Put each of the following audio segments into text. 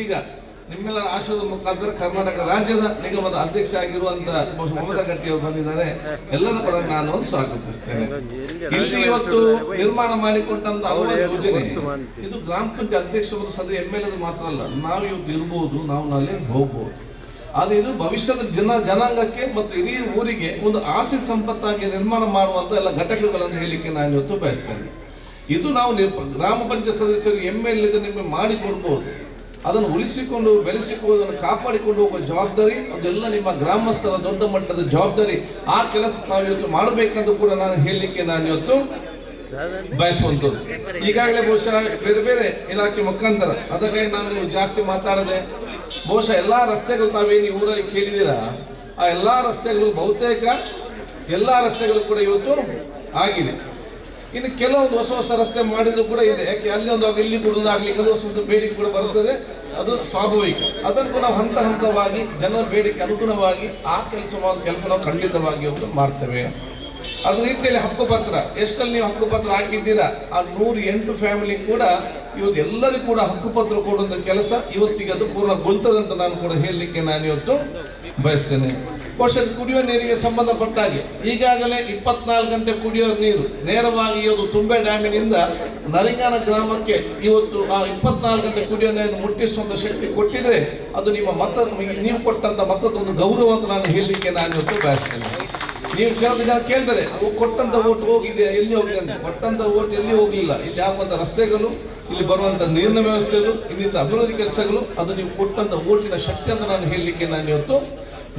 ಈಗ ನಿಮ್ಮೆಲ್ಲರ ಆಶೀರ್ವಾದ ಮುಖಾಂತರ ಕರ್ನಾಟಕ ರಾಜ್ಯದ ನಿಗಮದ ಅಧ್ಯಕ್ಷ ಆಗಿರುವಂತಹ ಮಮತಾ ಗಟ್ಟಿ ಅವರು ಬಂದಿದ್ದಾರೆ. ಎಲ್ಲರ ಪರವಾಗಿ ನಾನು ಸ್ವಾಗತಿಸ್ತೇನೆ. ಇಲ್ಲಿ ಇವತ್ತು ನಿರ್ಮಾಣ ಮಾಡಿಕೊಟ್ಟಂತ ಹಲವಾರು ಯೋಜನೆ ಇದು ಗ್ರಾಮ ಪಂಚಾಯತ್ ಅಧ್ಯಕ್ಷ ಮತ್ತು ಸದಸ್ಯ MLA ಮಾತ್ರ ಅಲ್ಲ, ನಾವು ಇವತ್ತು ಇರಬಹುದು, ನಾವು ನಾಳೆ ಹೋಗ್ಬಹುದು. ಆದರೆ ಇದು ಭವಿಷ್ಯದ ಜನಾಂಗಕ್ಕೆ ಮತ್ತು ಇಡೀ ಊರಿಗೆ ಒಂದು ಆಸ್ತಿ ಸಂಪತ್ತಾಗಿ ನಿರ್ಮಾಣ ಮಾಡುವಂತ ಎಲ್ಲ ಘಟಕಗಳನ್ನು ಹೇಳಲಿಕ್ಕೆ ನಾನು ಇವತ್ತು ಬಯಸ್ತೇನೆ. ಇದು ನಾವು ಗ್ರಾಮ ಪಂಚಾಯತ್ ಸದಸ್ಯರು MLA ನಿಮಗೆ ಮಾಡಿಕೊಡ್ಬಹುದು. ಅದನ್ನು ಉಳಿಸಿಕೊಂಡು ಬೆಳೆಸಿಕೊಳ್ಳುವುದನ್ನು ಕಾಪಾಡಿಕೊಂಡು ಹೋಗುವ ಜವಾಬ್ದಾರಿ ಅದೆಲ್ಲ ನಿಮ್ಮ ಗ್ರಾಮಸ್ಥರ ದೊಡ್ಡ ಮಟ್ಟದ ಜವಾಬ್ದಾರಿ. ಆ ಕೆಲಸ ನಾವು ಇವತ್ತು ಮಾಡಬೇಕಂತ ಕೂಡ ನಾನು ಹೇಳಲಿಕ್ಕೆ ನಾನು ಇವತ್ತು ಬಯಸುವಂಥದ್ದು. ಈಗಾಗಲೇ ಬಹುಶಃ ಬೇರೆ ಬೇರೆ ಇಲಾಖೆ ಮುಖಾಂತರ ಅದಕ್ಕಾಗಿ ನಾನು ಜಾಸ್ತಿ ಮಾತಾಡದೆ, ಬಹುಶಃ ಎಲ್ಲಾ ರಸ್ತೆಗಳು ತಾವೇನು ಈ ಊರಲ್ಲಿ ಕೇಳಿದ್ದೀರಾ, ಆ ಎಲ್ಲಾ ರಸ್ತೆಗಳು ಬಹುತೇಕ ಎಲ್ಲಾ ರಸ್ತೆಗಳು ಕೂಡ ಇವತ್ತು ಆಗಿದೆ. ಇನ್ನು ಕೆಲವೊಂದು ಹೊಸ ಹೊಸ ರಸ್ತೆ ಮಾಡಿದ್ರು ಕೂಡ ಇದೆ. ಯಾಕೆ ಅಲ್ಲಿ ಒಂದು ಇಲ್ಲಿ ಕುಡಿದಾಗ್ಲಿಕ್ಕೆ ಅದು ಹೊಸ ಹೊಸ ಬೇಡಿಕೆ ಕೂಡ ಬರ್ತದೆ, ಅದು ಸ್ವಾಭಾವಿಕ. ಅದನ್ನು ನಾವು ಹಂತ ಹಂತವಾಗಿ ಜನರ ಬೇಡಿಕೆ ಅನುಗುಣವಾಗಿ ಆ ಕೆಲಸ ನಾವು ಖಂಡಿತವಾಗಿ ಮಾಡ್ತೇವೆ. ಅದ್ರ ರೀತಿಯಲ್ಲಿ ಹಕ್ಕುಪತ್ರ ಎಷ್ಟಲ್ಲಿ ನೀವು ಹಕ್ಕುಪತ್ರ ಹಾಕಿದ್ದೀರಾ, ಆ 108 ಫ್ಯಾಮಿಲಿ ಕೂಡ ಇವತ್ತು ಎಲ್ಲರಿಗೂ ಕೂಡ ಹಕ್ಕುಪತ್ರ ಕೊಡುವಂತ ಕೆಲಸ ಇವತ್ತಿಗೆ ಅದು ಪೂರ್ಣಗೊಳ್ತದಂತ ನಾನು ಕೂಡ ಹೇಳಲಿಕ್ಕೆ ನಾನು ಇವತ್ತು ಬಯಸ್ತೇನೆ. ಬಹುಶಃ ಕುಡಿಯುವ ನೀರಿಗೆ ಸಂಬಂಧಪಟ್ಟ ಹಾಗೆ ಈಗಾಗಲೇ 24 ಗಂಟೆ ಕುಡಿಯುವ ನೀರು ನೇರವಾಗಿ ಇವತ್ತು ತುಂಬೆ ಡ್ಯಾಮಿನಿಂದ ನರಿಂಗಾನ ಗ್ರಾಮಕ್ಕೆ ಇವತ್ತು ಆ 24 ಗಂಟೆ ಕುಡಿಯುವ ನೀರನ್ನು ಮುಟ್ಟಿಸುವಂತ ಶಕ್ತಿ ಕೊಟ್ಟಿದ್ರೆ ಅದು ನಿಮ್ಮ ನೀವು ಕೊಟ್ಟಂತ ಮತದ ಒಂದು ಗೌರವ ಅಂತ ನಾನು ಹೇಳಲಿಕ್ಕೆ ನಾನು ಇವತ್ತು ಬಯಸ್ತೇನೆ. ನೀವು ಕೆಲವು ಜನ ಕೇಳ್ತಾರೆ, ಕೊಟ್ಟಂತ ಓಟ್ ಹೋಗಿದೆ, ಎಲ್ಲಿ ಹೋಗಿದೆ ಅಂತ. ಕೊಟ್ಟಂತ ಓಟ್ ಎಲ್ಲಿ ಹೋಗ್ಲಿಲ್ಲ. ಇಲ್ಲಿ ಆಗುವಂತ ರಸ್ತೆಗಳು, ಇಲ್ಲಿ ಬರುವಂತ ನೀರಿನ ವ್ಯವಸ್ಥೆಗಳು, ಇನ್ನಿತ ಅಭಿವೃದ್ಧಿ ಕೆಲಸಗಳು, ಅದು ನೀವು ಕೊಟ್ಟಂತ ಓಟಿನ ಶಕ್ತಿ ಅಂತ ನಾನು ಹೇಳಲಿಕ್ಕೆ ನಾನು ಇವತ್ತು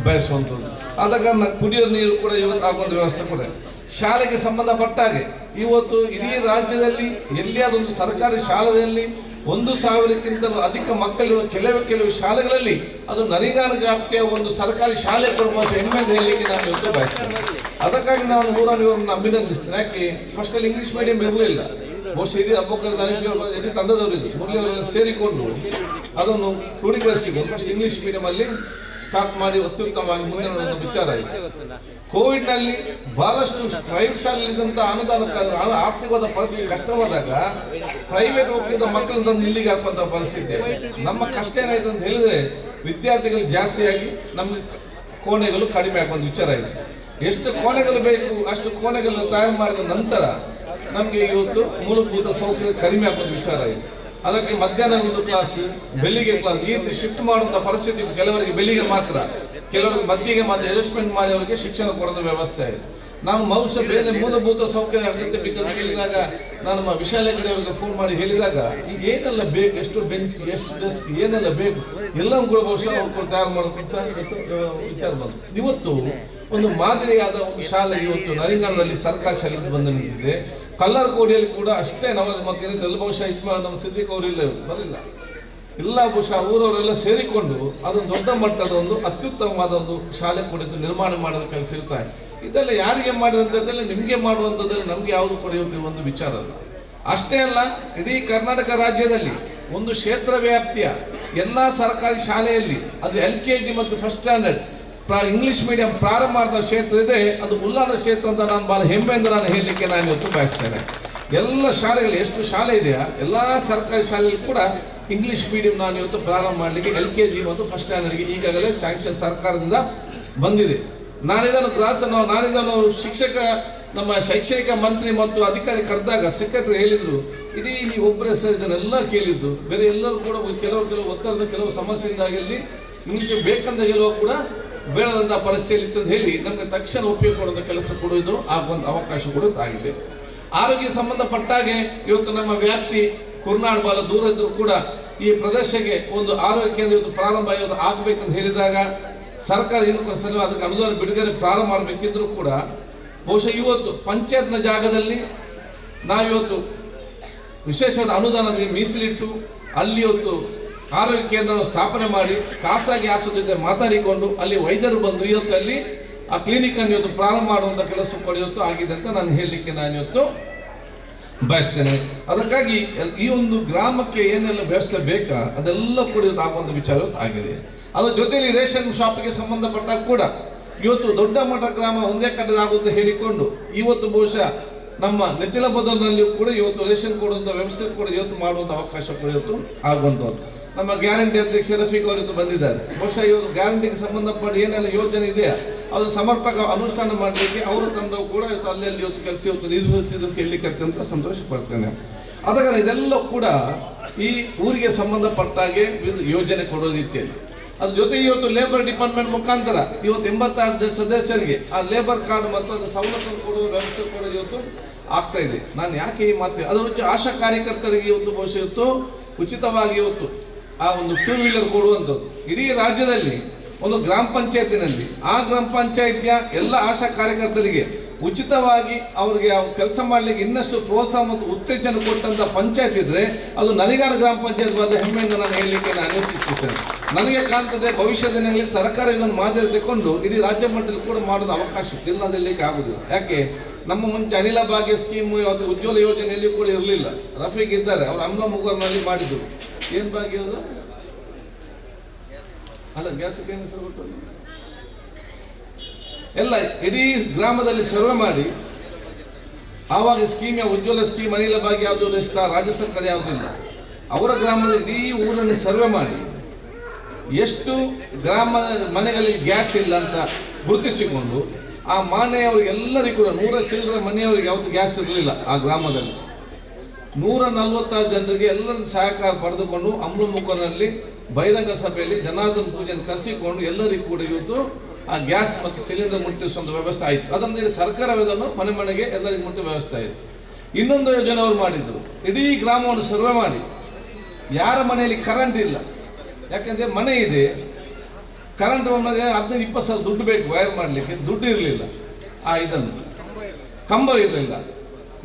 ಬಯಸುವಂಥದ್ದು. ಆದ ಕಾರಣ ಕುಡಿಯೋ ನೀರು ಕೂಡ ಇವತ್ತು ಆಗುವಂಥ ವ್ಯವಸ್ಥೆ ಕೂಡ. ಶಾಲೆಗೆ ಸಂಬಂಧಪಟ್ಟ ಹಾಗೆ ಇವತ್ತು ಇಡೀ ರಾಜ್ಯದಲ್ಲಿ ಎಲ್ಲಿಯಾದೊಂದು ಸರ್ಕಾರಿ ಶಾಲೆಯಲ್ಲಿ 1,000ಕ್ಕಿಂತಲೂ ಅಧಿಕ ಮಕ್ಕಳಿರುವ ಕೆಲವು ಶಾಲೆಗಳಲ್ಲಿ ಅದು ನರಿಂಗಾನ ವ್ಯಾಪ್ತಿಯ ಒಂದು ಸರ್ಕಾರಿ ಶಾಲೆ ಕೊಡುವ ಹೆಮ್ಮೆ ಹೇಳಲಿಕ್ಕೆ ನಾನು ಇವತ್ತು ಬಯಸ್ತೇನೆ. ಅದಕ್ಕಾಗಿ ನಾನು ಇವರನ್ನು ಅಭಿನಂದಿಸ್ತೇನೆ. ಯಾಕೆ ಫಸ್ಟ್ ಅಲ್ಲಿ ಇಂಗ್ಲಿಷ್ ಮೀಡಿಯಂ ಇರಲಿಲ್ಲ. ಬಹುಶಃ ಇಡೀ ಅಬ್ಬಕ್ಕರ್ ಇಡೀ ತಂಡದವರು ಮುರಳಿ ಅವರೆಲ್ಲ ಸೇರಿಕೊಂಡು ಅದನ್ನು ಕ್ರೋಢೀಕರಿಸಿಕೊಂಡು ಫಸ್ಟ್ ಇಂಗ್ಲಿಷ್ ಮೀಡಿಯಂ ಅಲ್ಲಿ ಸ್ಟಾರ್ಟ್ ಮಾಡಿ ಅತ್ಯುತ್ತಮವಾಗಿ ಮುಂದೆ ನೋಡುವಂತ ವಿಚಾರ ಆಯಿತು. ಕೋವಿಡ್ ನಲ್ಲಿ ಬಹಳಷ್ಟು ಪ್ರೈವೇಟ್ ಶಾಲೆಯಲ್ಲಿದ್ದಂತ ಅನುದಾನ ಆರ್ಥಿಕವಾದ ಪರಿಸ್ಥಿತಿ ಕಷ್ಟವಾದಾಗ ಪ್ರೈವೇಟ್ ಹೋಗ್ತಿದ್ದ ಮಕ್ಕಳನ್ನ ತಂದು ಇಲ್ಲಿಗೆ ಹಾಕುವಂತ ಪರಿಸ್ಥಿತಿ. ನಮ್ಮ ಕಷ್ಟ ಏನಾಯ್ತು ಅಂತ ಹೇಳಿದ್ರೆ ವಿದ್ಯಾರ್ಥಿಗಳು ಜಾಸ್ತಿಯಾಗಿ ನಮ್ಗೆ ಕೋಣೆಗಳು ಕಡಿಮೆ ಆಗುವಂತ ವಿಚಾರ ಆಯಿತು. ಎಷ್ಟು ಕೋಣೆಗಳು ಬೇಕು ಅಷ್ಟು ಕೋಣೆಗಳನ್ನ ತಯಾರು ಮಾಡಿದ ನಂತರ ನಮ್ಗೆ ಇವತ್ತು ಮೂಲಭೂತ ಸೌಕರ್ಯ ಕಡಿಮೆ ಆಗುವಂತ ವಿಚಾರ ಆಯಿತು. ಅದಕ್ಕೆ ಮಧ್ಯಾಹ್ನ ಒಂದು ಕ್ಲಾಸ್, ಬೆಳಿಗ್ಗೆ ಕ್ಲಾಸ್, ಈ ರೀತಿ ಶಿಫ್ಟ್ ಮಾಡುವಂತ ಪರಿಸ್ಥಿತಿ. ಕೆಲವರಿಗೆ ಬೆಳಿಗ್ಗೆ ಮಾತ್ರ, ಕೆಲವರಿಗೆ ಮಧ್ಯೆಗೆ ಮಾತ್ರ ಅಡ್ಜಸ್ಟ್ಮೆಂಟ್ ಮಾಡಿ ಅವರಿಗೆ ಶಿಕ್ಷಣ ಕೊಡುವ ವ್ಯವಸ್ಥೆ ಇದೆ. ನಾವು ಬಹುಶಃ ಬೇರೆ ಮೂಲಭೂತ ಸೌಕರ್ಯ ಅಗತ್ಯ ಬೇಕಂತ ಹೇಳಿದಾಗ ನಾನು ನಮ್ಮ ವಿಶಾಲಕಡೆ ಅವರಿಗೆ ಫೋನ್ ಮಾಡಿ ಹೇಳಿದಾಗ ಈಗ ಏನೆಲ್ಲ ಬೇಕು, ಎಷ್ಟು ಬೆಂಚ್, ಎಷ್ಟು ಡೆಸ್ಕ್, ಏನೆಲ್ಲ ಬೇಕು ಎಲ್ಲವೂ ಕೂಡ ಬಹುಶಃ ಅವ್ರು ತಯಾರು ಮಾಡೋದು ವಿಚಾರ ಬಂತು. ಇವತ್ತು ಒಂದು ಮಾದರಿಯಾದ ಒಂದು ಶಾಲೆ ಇವತ್ತು ನರಿಂಗಾನದಲ್ಲಿ ಸರ್ಕಾರಿ ಶಾಲೆ ಬಂದು ನಿಂತಿದೆ. ಕಲ್ಲರಕೋಡಿಯಲ್ಲಿ ಕೂಡ ಅಷ್ಟೇ ನವಮಧ್ಯಾಹ್ನ ಬಹುಶಃ ನಮ್ಮ ಸಿದ್ದಿಕ್ ಅವರಿಲ್ಲ ಬರಲಿಲ್ಲ, ಎಲ್ಲ ಬಹುಶಃ ಊರವರೆಲ್ಲ ಸೇರಿಕೊಂಡು ಅದೊಂದು ದೊಡ್ಡ ಮಟ್ಟದ ಒಂದು ಅತ್ಯುತ್ತಮವಾದ ಒಂದು ಶಾಲೆ ಕೂಡ ನಿರ್ಮಾಣ ಮಾಡೋದು ಕೆಲಸ ಇರ್ತಾರೆ. ಇದೆಲ್ಲ ಯಾರಿಗೆ ಮಾಡಿದಂಥದ್ದೆಲ್ಲ ನಿಮಗೆ ಮಾಡುವಂಥದ್ದಲ್ಲಿ ನಮ್ಗೆ ಯಾವುದು ಪಡೆಯುತ್ತಿರುವಂಥ ವಿಚಾರ ಅಲ್ಲ. ಅಷ್ಟೇ ಅಲ್ಲ, ಇಡೀ ಕರ್ನಾಟಕ ರಾಜ್ಯದಲ್ಲಿ ಒಂದು ಕ್ಷೇತ್ರ ವ್ಯಾಪ್ತಿಯ ಎಲ್ಲಾ ಸರ್ಕಾರಿ ಶಾಲೆಯಲ್ಲಿ ಅದು LKG ಮತ್ತು ಫಸ್ಟ್ ಸ್ಟ್ಯಾಂಡರ್ಡ್ ಇಂಗ್ಲಿಷ್ ಮೀಡಿಯಂ ಪ್ರಾರಂಭ ಮಾಡಿದ ಕ್ಷೇತ್ರ ಇದೆ, ಅದು ಉಲ್ಲಾಣ ಕ್ಷೇತ್ರ ಅಂತ ನಾನು ಬಹಳ ಹೆಮ್ಮೆಯಿಂದ ನಾನು ಹೇಳಲಿಕ್ಕೆ ನಾನು ಇವತ್ತು ಬಯಸ್ತೇನೆ. ಎಲ್ಲ ಶಾಲೆಗಳು ಎಷ್ಟು ಶಾಲೆ ಇದೆಯಾ ಎಲ್ಲಾ ಸರ್ಕಾರಿ ಶಾಲೆಯಲ್ಲಿ ಕೂಡ ಇಂಗ್ಲಿಷ್ ಮೀಡಿಯಂ ನಾನು ಇವತ್ತು ಪ್ರಾರಂಭ ಮಾಡಲಿಕ್ಕೆ LKG ಮತ್ತು ಫಸ್ಟ್ ಸ್ಟ್ಯಾಂಡರ್ಡ್ಗೆ ಈಗಾಗಲೇ ಸ್ಯಾಂಕ್ಷನ್ ಸರ್ಕಾರದಿಂದ ಬಂದಿದೆ. ನಾನಿದನ್ನು ಶಿಕ್ಷಕ ನಮ್ಮ ಶೈಕ್ಷಣಿಕ ಮಂತ್ರಿ ಮತ್ತು ಅಧಿಕಾರಿ ಕರೆದಾಗ ಸೆಕ್ರೆಟರಿ ಹೇಳಿದ್ರು, ಇಡೀ ನೀವು ಒಬ್ಬರ ಹೆಸರು ಇದನ್ನೆಲ್ಲ ಕೇಳಿದ್ದು, ಬೇರೆ ಎಲ್ಲರೂ ಕೂಡ ಕೆಲವು ಒತ್ತಡದ ಕೆಲವು ಸಮಸ್ಯೆಯಿಂದಾಗಿ ಇಂಗ್ಲಿಷ್ ಬೇಕಂತ ಹೇಳುವ ಕೂಡ ಬೇಡದಂತ ಪರಿಸ್ಥಿತಿ ಅಂತ ಹೇಳಿ ನಮಗೆ ತಕ್ಷಣ ಉಪಯೋಗ ಕೊಡುವಂತ ಕೆಲಸ ಕೊಡುವುದು ಆಗುವಂತ ಅವಕಾಶ ಕೊಡುವುದಾಗಿದೆ. ಆರೋಗ್ಯ ಸಂಬಂಧಪಟ್ಟಾಗೆ ಇವತ್ತು ನಮ್ಮ ವ್ಯಾಪ್ತಿ ಕುರ್ನಾಡ್ ಬಹಳ ದೂರ ಇದ್ರೂ ಕೂಡ ಈ ಪ್ರದೇಶಕ್ಕೆ ಒಂದು ಆರೋಗ್ಯ ಕೇಂದ್ರ ಇವತ್ತು ಪ್ರಾರಂಭ ಆಗಬೇಕಂತ ಹೇಳಿದಾಗ ಸರ್ಕಾರ ಇನ್ನು ಸಲ ಅದಕ್ಕೆ ಅನುದಾನ ಬಿಡುಗಡೆ ಪ್ರಾರಂಭ ಮಾಡಬೇಕಿದ್ರು ಕೂಡ ಬಹುಶಃ ಇವತ್ತು ಪಂಚಾಯತ್ನ ಜಾಗದಲ್ಲಿ ನಾವಿವತ್ತು ವಿಶೇಷವಾದ ಅನುದಾನಕ್ಕೆ ಮೀಸಲಿಟ್ಟು ಅಲ್ಲಿ ಇವತ್ತು ಆರೋಗ್ಯ ಕೇಂದ್ರವನ್ನು ಸ್ಥಾಪನೆ ಮಾಡಿ ಖಾಸಗಿ ಆಸ್ಪತ್ರೆ ಜೊತೆ ಮಾತಾಡಿಕೊಂಡು ಅಲ್ಲಿ ವೈದ್ಯರು ಬಂದು ಇವತ್ತು ಅಲ್ಲಿ ಆ ಕ್ಲಿನಿಕ್ ಅನ್ನು ಇವತ್ತು ಪ್ರಾರಂಭ ಮಾಡುವಂತ ಕೆಲಸ ಕೂಡ ಇವತ್ತು ಆಗಿದೆ ಅಂತ ನಾನು ಹೇಳಲಿಕ್ಕೆ ನಾನು ಇವತ್ತು ಬಯಸ್ತೇನೆ. ಅದಕ್ಕಾಗಿ ಈ ಒಂದು ಗ್ರಾಮಕ್ಕೆ ಏನೆಲ್ಲ ವ್ಯವಸ್ಥೆ ಬೇಕಾ ಅದೆಲ್ಲ ಕೂಡ ಇವತ್ತು ಆಗುವಂತ ವಿಚಾರ ಆಗಿದೆ. ಅದರ ಜೊತೆಯಲ್ಲಿ ರೇಷನ್ ಶಾಪ್ಗೆ ಸಂಬಂಧಪಟ್ಟಾಗ ಕೂಡ ಇವತ್ತು ದೊಡ್ಡ ಮಟ್ಟ ಗ್ರಾಮ ಒಂದೇ ಕಟ್ಟದಾಗುವುದು ಹೇಳಿಕೊಂಡು ಇವತ್ತು ಬಹುಶಃ ನಮ್ಮ ನೆತ್ತಿಲ ಬದಲಿನಲ್ಲಿಯೂ ಕೂಡ ಇವತ್ತು ರೇಷನ್ ಕೊಡುವಂತ ವ್ಯವಸ್ಥೆ ಕೂಡ ಇವತ್ತು ಮಾಡುವಂತ ಅವಕಾಶ ಕೂಡ ಇವತ್ತು ಆಗುವಂಥದ್ದು. ನಮ್ಮ ಗ್ಯಾರಂಟಿ ಅಧ್ಯಕ್ಷ ರಫೀಕ್ ಅವರು ಬಂದಿದ್ದಾರೆ. ಬಹುಶಃ ಇವರು ಗ್ಯಾರಂಟಿಗೆ ಸಂಬಂಧಪಟ್ಟ ಏನೆಲ್ಲ ಯೋಜನೆ ಇದೆಯಾ ಅದು ಸಮರ್ಪಕ ಅನುಷ್ಠಾನ ಮಾಡಲಿಕ್ಕೆ ಅವರ ತಂಡವು ಕೂಡ ಇವತ್ತು ಅಲ್ಲಲ್ಲಿ ಇವತ್ತು ನಿರ್ವಹಿಸಿದ್ದಕ್ಕೆ ಹೇಳಲಿಕ್ಕೆ ಅತ್ಯಂತ ಸಂತೋಷ ಪಡ್ತೇನೆ. ಆದ ಕಾರಣ ಇದೆಲ್ಲ ಕೂಡ ಈ ಊರಿಗೆ ಸಂಬಂಧಪಟ್ಟಾಗೆ ಯೋಜನೆ ಕೊಡೋ ರೀತಿಯಲ್ಲಿ ಅದ್ರ ಜೊತೆ ಇವತ್ತು ಲೇಬರ್ ಡಿಪಾರ್ಟ್ಮೆಂಟ್ ಮುಖಾಂತರ ಇವತ್ತು 86 ಸದಸ್ಯರಿಗೆ ಆ ಲೇಬರ್ ಕಾರ್ಡ್ ಮತ್ತು ಅದು ಸವಲತ್ತನ್ನು ಕೊಡುವ ವ್ಯವಸ್ಥೆ ಕೂಡ ಇವತ್ತು ಆಗ್ತಾ ಇದೆ. ನಾನು ಯಾಕೆ ಈ ಮಾತು ಅದರ ಜೊತೆ ಆಶಾ ಕಾರ್ಯಕರ್ತರಿಗೆ ಇವತ್ತು ಬಹುಶಃ ಇವತ್ತು ಉಚಿತವಾಗಿ ಇವತ್ತು ಆ ಒಂದು 2 ವೀಲರ್ ಕೊಡುವಂಥದ್ದು ಇಡೀ ರಾಜ್ಯದಲ್ಲಿ ಒಂದು ಗ್ರಾಮ ಪಂಚಾಯತಿನಲ್ಲಿ ಆ ಗ್ರಾಮ ಪಂಚಾಯತಿಯ ಎಲ್ಲ ಆಶಾ ಕಾರ್ಯಕರ್ತರಿಗೆ ಉಚಿತವಾಗಿ ಅವರಿಗೆ ಕೆಲಸ ಮಾಡಲಿಕ್ಕೆ ಇನ್ನಷ್ಟು ಪ್ರೋತ್ಸಾಹ ಮತ್ತು ಉತ್ತೇಜನ ಕೊಟ್ಟಂತ ಪಂಚಾಯತ್ ಇದ್ರೆ ಅದು ನನಗಾರ ಗ್ರಾಮ ಪಂಚಾಯತ್ ಬಂದ ಹೆಮ್ಮೆಯಿಂದ ನಾನು ಹೇಳಲಿಕ್ಕೆ ನಾನು ಇಚ್ಛಿಸ್ತೇನೆ. ನನಗೆ ಕಾಣ್ತದೆ ಭವಿಷ್ಯ ದಿನಗಳಲ್ಲಿ ಸರ್ಕಾರ ಇದನ್ನು ಮಾದರಿ ತಗೊಂಡು ಇಡೀ ರಾಜ್ಯ ಮಟ್ಟದಲ್ಲಿ ಕೂಡ ಮಾಡೋದು ಅವಕಾಶ ಇಲ್ಲ ಅಂತ ಹೇಳಲಿಕ್ಕೆ ಆಗುದಿಲ್ಲ. ಯಾಕೆ ನಮ್ಮ ಮುಂಚೆ ಅನಿಲ ಭಾಗ್ಯ ಸ್ಕೀಮು ಯಾವುದು ಉಜ್ವಲ ಯೋಜನೆಯಲ್ಲಿ ಕೂಡ ಇರಲಿಲ್ಲ. ರಫೀಕ್ ಇದ್ದಾರೆ, ಅವರು ಅಮ್ಲ ಮುಗರ್ನಲ್ಲಿ ಮಾಡಿದ್ರು. ಏನ್ ಭಾಗ್ಯ ಅದು ಅಲ್ಲ ಗ್ಯಾಸ್ಗೆ ಏನು ಹೆಸರು ಕೊಟ್ಟು ಎಲ್ಲ ಇಡೀ ಗ್ರಾಮದಲ್ಲಿ ಸರ್ವೆ ಮಾಡಿ ಆವಾಗ ಸ್ಕೀಮ್ ಯಾವ ಉಜ್ವಲ ಸ್ಕೀಮ್ ಅನಿಲ ಭಾಗ್ಯ ಯಾವುದು ರಾಜ್ಯ ಸರ್ಕಾರ ಯಾವುದಿಲ್ಲ. ಅವರ ಗ್ರಾಮದ ಇಡೀ ಊರನ್ನು ಸರ್ವೆ ಮಾಡಿ ಎಷ್ಟು ಗ್ರಾಮ ಮನೆಗಳಲ್ಲಿ ಗ್ಯಾಸ್ ಇಲ್ಲ ಅಂತ ಗುರುತಿಸಿಕೊಂಡು ಆ ಮನೆಯವರಿಗೆಲ್ಲರಿಗೂ ಕೂಡ 100 ಚಿಲ್ಲರೆ ಮನೆಯವರಿಗೆ ಯಾವತ್ತು ಗ್ಯಾಸ್ ಇರಲಿಲ್ಲ. ಆ ಗ್ರಾಮದಲ್ಲಿ 146 ಜನರಿಗೆ ಎಲ್ಲರನ್ನು ಸಹಕಾರ ಪಡೆದುಕೊಂಡು ಅಮೃತಮುಖನಲ್ಲಿ ಬಹಿರಂಗ ಸಭೆಯಲ್ಲಿ ಜನಾರ್ದನ ಪೂಜೆಯನ್ನು ಕರೆಸಿಕೊಂಡು ಎಲ್ಲರಿಗೂ ಕೂಡ ಇವತ್ತು ಆ ಗ್ಯಾಸ್ ಮತ್ತು ಸಿಲಿಂಡರ್ ಮುಟ್ಟಿಸುವಂಥ ವ್ಯವಸ್ಥೆ ಆಯಿತು. ಅದನ್ನು ಸರ್ಕಾರವೇದನ್ನು ಮನೆ ಮನೆಗೆ ಎಲ್ಲರಿಗೂ ಮುಟ್ಟುವ ವ್ಯವಸ್ಥೆ ಆಯಿತು. ಇನ್ನೊಂದು ಯೋಜನೆ ಅವರು ಮಾಡಿದ್ರು, ಇಡೀ ಗ್ರಾಮವನ್ನು ಸರ್ವೆ ಮಾಡಿ ಯಾರ ಮನೆಯಲ್ಲಿ ಕರೆಂಟ್ ಇಲ್ಲ, ಯಾಕಂದ್ರೆ ಮನೆ ಇದೆ ಕರೆಂಟ್ ಒಮ್ಮೆಗೆ 15-20 ಸಾವಿರ ದುಡ್ಡು ಬೇಕು ವೈರ್ ಮಾಡಲಿಕ್ಕೆ, ದುಡ್ಡು ಇರಲಿಲ್ಲ. ಇದನ್ನು ಕಂಬ ಇರಲಿಲ್ಲ.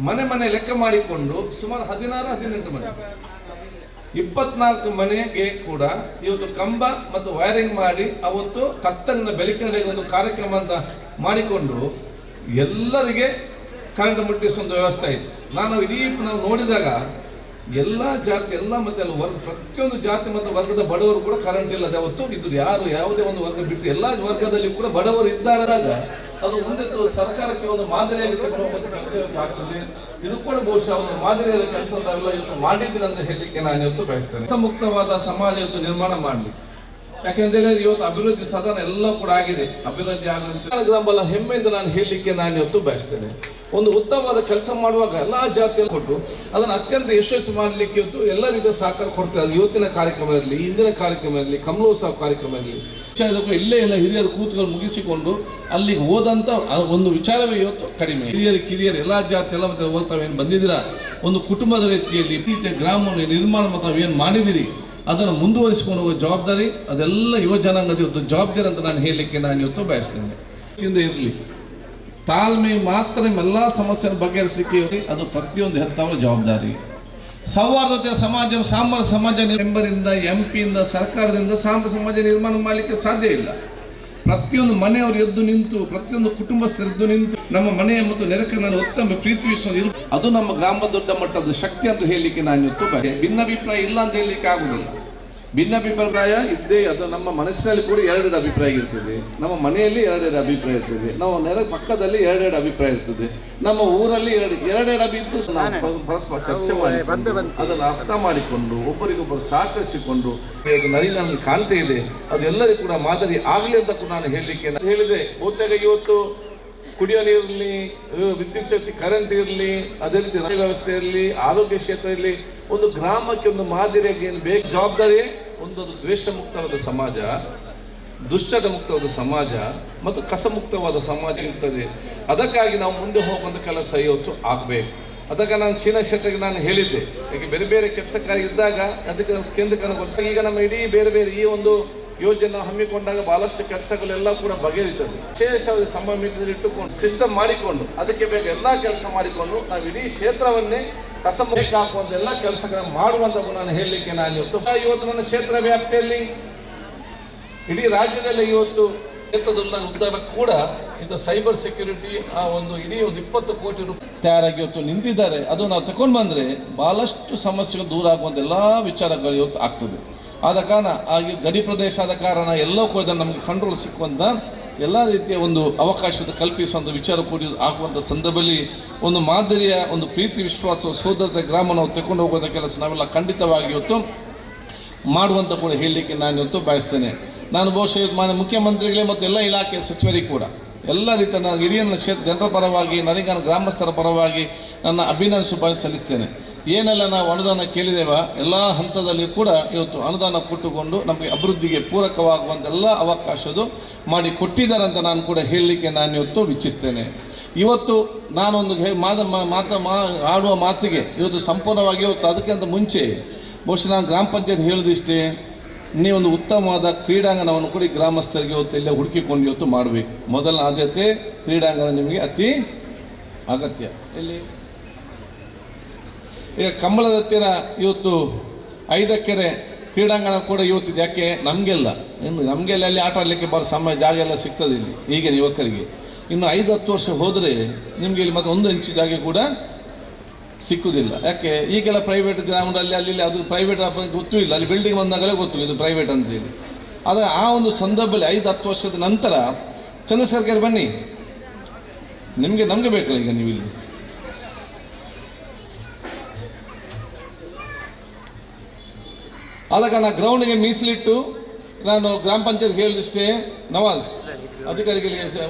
ಮನೆ ಮನೆ ಲೆಕ್ಕ ಮಾಡಿಕೊಂಡು ಸುಮಾರು 16-18 ಮನೆ 24 ಮನೆಗೆ ಕೂಡ ಇವತ್ತು ಕಂಬ ಮತ್ತು ವೈರಿಂಗ್ ಮಾಡಿ ಅವತ್ತು ಕತ್ತಲಿನ ಬೆಳಕಿನಡೆಗೆ ಒಂದು ಕಾರ್ಯಕ್ರಮ ಅಂತ ಮಾಡಿಕೊಂಡು ಎಲ್ಲರಿಗೆ ಕರೆಂಟ್ ಮುಟ್ಟಿಸುವಂಥ ವ್ಯವಸ್ಥೆ ಆಯಿತು. ನಾವು ನೋಡಿದಾಗ ಎಲ್ಲ ಜಾತಿ ಎಲ್ಲ ಮತ್ತೆ ಪ್ರತಿಯೊಂದು ಜಾತಿ ಮತ್ತು ವರ್ಗದ ಬಡವರು ಕೂಡ ಕರೆಂಟ್ ಇಲ್ಲದೆ ಅವತ್ತು ಇದ್ರು. ಯಾರು ಯಾವುದೇ ಒಂದು ವರ್ಗ ಬಿಟ್ಟು ಎಲ್ಲ ವರ್ಗದಲ್ಲಿ ಕೂಡ ಬಡವರು ಇದ್ದಾರಾಗ ಅದು ಮುಂದೆ ಸರ್ಕಾರಕ್ಕೆ ಒಂದು ಮಾದರಿಯಾಗಿ ತಗೊಳ್ಳುವಂಥ ಕೆಲಸ ಆಗ್ತದೆ. ಇದು ಕೂಡ ಬಹುಶಃ ಒಂದು ಮಾದರಿಯಾದ ಕೆಲಸ ನಾವೆಲ್ಲ ಇವತ್ತು ಮಾಡಿದ್ದೀನಿ ಅಂತ ಹೇಳಲಿಕ್ಕೆ ನಾನು ಇವತ್ತು ಬಯಸ್ತೇನೆ. ಮುಕ್ತವಾದ ಸಮಾಜ ಇವತ್ತು ನಿರ್ಮಾಣ ಮಾಡಲಿ. ಯಾಕೆಂದ್ರೆ ಇವತ್ತು ಅಭಿವೃದ್ಧಿ ಸದನ ಎಲ್ಲ ಕೂಡ ಆಗಿದೆ, ಅಭಿವೃದ್ಧಿ ಆಗುತ್ತೆ ಗ್ರಾಮಲ್ಲ ಹೆಮ್ಮೆಯಿಂದ ನಾನು ಹೇಳಲಿಕ್ಕೆ ನಾನು ಇವತ್ತು ಬಯಸ್ತೇನೆ. ಒಂದು ಉತ್ತಮವಾದ ಕೆಲಸ ಮಾಡುವಾಗ ಎಲ್ಲ ಜಾತಿಯಲ್ಲಿ ಕೊಟ್ಟು ಅದನ್ನು ಅತ್ಯಂತ ಯಶಸ್ವಿ ಮಾಡಲಿಕ್ಕೆ ಇವತ್ತು ಎಲ್ಲ ರೀತಿಯ ಸಹಕಾರ ಕೊಡ್ತಾರೆ. ಅದು ಇವತ್ತಿನ ಕಾರ್ಯಕ್ರಮ ಇರಲಿ, ಇಂದಿನ ಕಾರ್ಯಕ್ರಮ ಇರಲಿ, ಕಮಲೋತ್ಸವ ಕಾರ್ಯಕ್ರಮ ಇರಲಿ, ಇಲ್ಲೇ ಎಲ್ಲ ಹಿರಿಯರು ಕೂತುಗಳು ಮುಗಿಸಿಕೊಂಡು ಅಲ್ಲಿಗೆ ಹೋದಂಥ ಒಂದು ವಿಚಾರವೇ ಇವತ್ತು ಕಡಿಮೆ. ಕಿರಿಯರು ಎಲ್ಲ ಜಾತಿ ಎಲ್ಲ ಮತ್ತೆ ಓದ್ತಾವೇನು ಬಂದಿದ್ದೀರಾ, ಒಂದು ಕುಟುಂಬದ ರೀತಿಯಲ್ಲಿ ರೀತಿಯ ಗ್ರಾಮವನ್ನು ನಿರ್ಮಾಣ ಮತ್ತು ಏನು ಮಾಡಿದಿರಿ ಅದನ್ನು ಮುಂದುವರಿಸಿಕೊಂಡು ಹೋಗುವ ಜವಾಬ್ದಾರಿ ಅದೆಲ್ಲ ಯುವ ಜನಾಂಗದ ಇವತ್ತು ಜವಾಬ್ದಾರಿ ಅಂತ ನಾನು ಹೇಳಲಿಕ್ಕೆ ನಾನು ಇವತ್ತು ಬಯಸ್ತೇನೆ. ಇರಲಿ ತಾಳ್ಮೆ ಮಾತ್ರ ಎಲ್ಲ ಸಮಸ್ಯೆಯನ್ನು ಬಗೆಹರಿಸಲಿಕ್ಕೆ ಅದು ಪ್ರತಿಯೊಂದು ಹೆತ್ತವರ ಜವಾಬ್ದಾರಿ. ಸೌಹಾರ್ದತೆಯ ಸಮಾಜ, ಸಾಂಬಾರ ಸಮಾಜ ಮೆಂಬರಿಂದ, MP-ಯಿಂದ, ಸರ್ಕಾರದಿಂದ ಸಾಂಬಾರ ಸಮಾಜ ನಿರ್ಮಾಣ ಮಾಡಲಿಕ್ಕೆ ಸಾಧ್ಯ ಇಲ್ಲ. ಪ್ರತಿಯೊಂದು ಮನೆಯವರು ಎದ್ದು ನಿಂತು, ಪ್ರತಿಯೊಂದು ಕುಟುಂಬಸ್ಥರು ಎದ್ದು ನಿಂತು ನಮ್ಮ ಮನೆಯ ಮತ್ತು ನೆರೆಕನಲ್ಲಿ ಉತ್ತಮ ಪ್ರೀತಿ ವಿಶ್ವಾಸ ಅದು ನಮ್ಮ ಗ್ರಾಮದ ದೊಡ್ಡ ಮಟ್ಟದ ಶಕ್ತಿ ಅಂತ ಹೇಳಲಿಕ್ಕೆ ನಾನು ಇವತ್ತು ಭಿನ್ನಾಭಿಪ್ರಾಯ ಇಲ್ಲ ಅಂತ ಹೇಳಲಿಕ್ಕೆ ಆಗುದಿಲ್ಲ. ಭಿನ್ನಾಭಿಪ್ರಾಯ ಇದ್ದೇ ಅದು ನಮ್ಮ ಮನಸ್ಸಿನಲ್ಲಿ ಕೂಡ 2 ಅಭಿಪ್ರಾಯ ಇರ್ತದೆ, ನಮ್ಮ ಮನೆಯಲ್ಲಿ 2 ಅಭಿಪ್ರಾಯ ಇರ್ತದೆ, ನಾವು ನೆರೆ ಪಕ್ಕದಲ್ಲಿ 2 ಅಭಿಪ್ರಾಯ ಇರ್ತದೆ, ನಮ್ಮ ಊರಲ್ಲಿ 2 ಅಭಿಪ್ರಾಯ ಪರಸ್ಪರ ಚರ್ಚೆ ಮಾಡಿ ಅದನ್ನು ಅರ್ಥ ಮಾಡಿಕೊಂಡು ಒಬ್ಬರಿಗೊಬ್ಬರು ಸಹಕರಿಸಿಕೊಂಡು ನರಿನಲ್ಲಿ ಕಾಣ್ತಾ ಇದೆ. ಅದು ಎಲ್ಲರಿಗೂ ಕೂಡ ಮಾದರಿ ಆಗಲಿ ಅಂತ ಕೂಡ ನಾನು ಹೇಳಲಿಕ್ಕೆ ಹೇಳಿದೆ. ಬಹುತೇಕ ಇವತ್ತು ಕುಡಿಯೋ ನೀರಿರಲಿ, ವಿದ್ಯುತ್ ಶಕ್ತಿ ಕರೆಂಟ್ ಇರಲಿ, ಅದೇ ರೀತಿ ರಸ್ತೆ ವ್ಯವಸ್ಥೆ ಇರಲಿ, ಆರೋಗ್ಯ ಕ್ಷೇತ್ರ ಇರಲಿ, ಒಂದು ಗ್ರಾಮಕ್ಕೆ ಒಂದು ಮಾದರಿಯಾಗಿ ಏನು ಬೇಕು ಜವಾಬ್ದಾರಿ. ಒಂದು ದ್ವೇಷ ಮುಕ್ತವಾದ ಸಮಾಜ, ದುಶ್ಚಟ ಮುಕ್ತವಾದ ಸಮಾಜ ಮತ್ತು ಕಸಮುಕ್ತವಾದ ಸಮಾಜ ಇರ್ತದೆ. ಅದಕ್ಕಾಗಿ ನಾವು ಮುಂದೆ ಹೋಗುವಂಥ ಕೆಲಸ ಇವತ್ತು ಆಗಬೇಕು. ಅದಕ್ಕೆ ನಾನು ಚೀನಾ ಶೆಟ್ಟರಿಗೆ ನಾನು ಹೇಳಿದ್ದೆ, ಯಾಕೆ ಬೇರೆ ಬೇರೆ ಕೆಲಸಕ್ಕಾಗಿ ಇದ್ದಾಗ ಅದಕ್ಕೆ ಕೇಂದ್ರಕ್ಕೆ ಈಗ ನಮ್ಮ ಇಡೀ ಬೇರೆ ಬೇರೆ ಈ ಒಂದು ಯೋಜನೆ ಹಮ್ಮಿಕೊಂಡಾಗ ಬಹಳಷ್ಟು ಕೆಲಸಗಳೆಲ್ಲ ಕೂಡ ಬಗೆಹರಿತದೆ. ವಿಶೇಷವಾದ ಸಂಬಂಧದಲ್ಲಿ ಇಟ್ಟುಕೊಂಡು ಸಿಸ್ಟಮ್ ಮಾಡಿಕೊಂಡು ಅದಕ್ಕೆ ಬೇಕು ಎಲ್ಲ ಕೆಲಸ ಮಾಡಿಕೊಂಡು ನಾವು ಇಡೀ ಕ್ಷೇತ್ರವನ್ನೇ ಕಸ ಮುಕ್ತ ಹಾಕುವಂತ ಎಲ್ಲ ಕೆಲಸಗಳನ್ನು ಮಾಡುವಂತ ನಾನು ಹೇಳಲಿಕ್ಕೆ ನಾನು ಇವತ್ತು ನನ್ನ ಕ್ಷೇತ್ರ ವ್ಯಾಪ್ತಿಯಲ್ಲಿ ಇಡೀ ರಾಜ್ಯದಲ್ಲಿ ಇವತ್ತು ಕ್ಷೇತ್ರದುಲ್ಲ ಉದ್ಧಾರ ಕೂಡ ಇದು ಸೈಬರ್ ಸೆಕ್ಯೂರಿಟಿ ಆ ಒಂದು ಇಡೀ ಒಂದು 20 ಕೋಟಿ ರೂಪಾಯಿ ತಯಾರಾಗಿ ಇವತ್ತು ನಿಂತಿದ್ದಾರೆ. ಅದು ನಾವು ತಗೊಂಡು ಬಂದರೆ ಬಹಳಷ್ಟು ಸಮಸ್ಯೆಗಳು ದೂರ ಆಗುವಂಥ ಎಲ್ಲ ವಿಚಾರಗಳು ಇವತ್ತು ಆಗ್ತದೆ. ಆದ ಕಾರಣ ಆಗಿ ಗಡಿ ಪ್ರದೇಶ ಆದ ಕಾರಣ ಎಲ್ಲವೂ ಕೂಡ ನಮಗೆ ಕಂಟ್ರೋಲ್ ಸಿಕ್ಕುವಂಥ ಎಲ್ಲ ರೀತಿಯ ಒಂದು ಅವಕಾಶದ ಕಲ್ಪಿಸುವಂಥ ವಿಚಾರ ಕೂಡ ಆಗುವಂಥ ಸಂದರ್ಭದಲ್ಲಿ ಒಂದು ಮಾದರಿಯ ಒಂದು ಪ್ರೀತಿ ವಿಶ್ವಾಸ ಸೋದರತೆ ಗ್ರಾಮ ನಾವು ತಗೊಂಡು ಹೋಗುವಂಥ ಕೆಲಸ ನಾವೆಲ್ಲ ಖಂಡಿತವಾಗಿ ಇವತ್ತು ಮಾಡುವಂತ ಕೂಡ ಹೇಳಲಿಕ್ಕೆ ನಾನು ಇವತ್ತು ಬಯಸ್ತೇನೆ. ನಾನು ಬಹುಶಃ ಮಾನ್ಯ ಮುಖ್ಯಮಂತ್ರಿಗಳೇ ಮತ್ತು ಎಲ್ಲ ಇಲಾಖೆ ಸಚಿವರಿಗೆ ಕೂಡ ಎಲ್ಲ ರೀತಿಯ ನನ್ನ ಹಿರಿಯ ಜನರ ಪರವಾಗಿ ನನಗೆ ಗ್ರಾಮಸ್ಥರ ಪರವಾಗಿ ನನ್ನ ಅಭಿನಂದನೆ ಶುಭಾಶಯ ಸಲ್ಲಿಸ್ತೇನೆ. ಏನೆಲ್ಲ ನಾವು ಅನುದಾನ ಕೇಳಿದ್ದೇವ ಎಲ್ಲ ಹಂತದಲ್ಲಿ ಕೂಡ ಇವತ್ತು ಅನುದಾನ ಕೊಟ್ಟುಕೊಂಡು ನಮಗೆ ಅಭಿವೃದ್ಧಿಗೆ ಪೂರಕವಾಗುವಂತೆಲ್ಲ ಅವಕಾಶದು ಮಾಡಿ ಕೊಟ್ಟಿದ್ದಾರೆ ಅಂತ ನಾನು ಕೂಡ ಹೇಳಲಿಕ್ಕೆ ನಾನು ಇವತ್ತು ಇಚ್ಛಿಸ್ತೇನೆ. ಇವತ್ತು ನಾನೊಂದು ಆಡುವ ಮಾತಿಗೆ ಇವತ್ತು ಸಂಪೂರ್ಣವಾಗಿ ಇವತ್ತು ಅದಕ್ಕಿಂತ ಮುಂಚೆ ಬಹುಶಃ ನಾನು ಗ್ರಾಮ ಪಂಚಾಯತ್ ಹೇಳೋದಿಷ್ಟೇ, ನೀವೊಂದು ಉತ್ತಮವಾದ ಕ್ರೀಡಾಂಗಣವನ್ನು ಕೂಡ ಗ್ರಾಮಸ್ಥರಿಗೆ ಇವತ್ತು ಎಲ್ಲ ಹುಡುಕಿಕೊಂಡು ಇವತ್ತು ಮಾಡಬೇಕು. ಮೊದಲ ಆದ್ಯತೆ ಕ್ರೀಡಾಂಗಣ ನಿಮಗೆ ಅತಿ ಅಗತ್ಯ. ಎಲ್ಲಿ ಈಗ ಕಂಬಳದ ಹತ್ತಿರ ಇವತ್ತು 5 ಎಕರೆ ಕ್ರೀಡಾಂಗಣ ಕೂಡ ಇವತ್ತಿದೆ. ಯಾಕೆ ನಮಗೆಲ್ಲ ಅಲ್ಲಿ ಆಟ ಆಡಲಿಕ್ಕೆ ಸಮಯ ಜಾಗ ಎಲ್ಲ ಸಿಗ್ತದೆ ಇಲ್ಲಿ ಈಗಿನ ಯುವಕರಿಗೆ. ಇನ್ನು 5-10 ವರ್ಷ ಹೋದರೆ ನಿಮಗೆ ಇಲ್ಲಿ ಮತ್ತೆ 1 ಇಂಚು ಜಾಗ ಕೂಡ ಸಿಕ್ಕುವುದಿಲ್ಲ. ಯಾಕೆ ಈಗೆಲ್ಲ ಪ್ರೈವೇಟ್ ಗ್ರೌಂಡಲ್ಲಿ ಅಲ್ಲಿ ಅದು ಪ್ರೈವೇಟ್ ಗೊತ್ತೂ ಇಲ್ಲ, ಅಲ್ಲಿ ಬಿಲ್ಡಿಂಗ್ ಬಂದಾಗಲೇ ಗೊತ್ತು ಇದು ಪ್ರೈವೇಟ್ ಅಂತೇಳಿ. ಆದರೆ ಆ ಒಂದು ಸಂದರ್ಭದಲ್ಲಿ 5-10 ವರ್ಷದ ನಂತರ ಚಂದ್ರಶೇಖರ್ ಬನ್ನಿ, ನಮಗೆ ಬೇಕಲ್ಲ ಈಗ ನೀವು ಇಲ್ಲಿ. ಆದ ಕಾರಣ ಗ್ರೌಂಡ್ಗೆ ಮೀಸಲಿಟ್ಟು ನಾನು ಗ್ರಾಮ ಪಂಚಾಯತ್ ಹೇಳಿದಷ್ಟೇ, ನವಾಜ್ ಅಧಿಕಾರಿಗಳಿಗೆ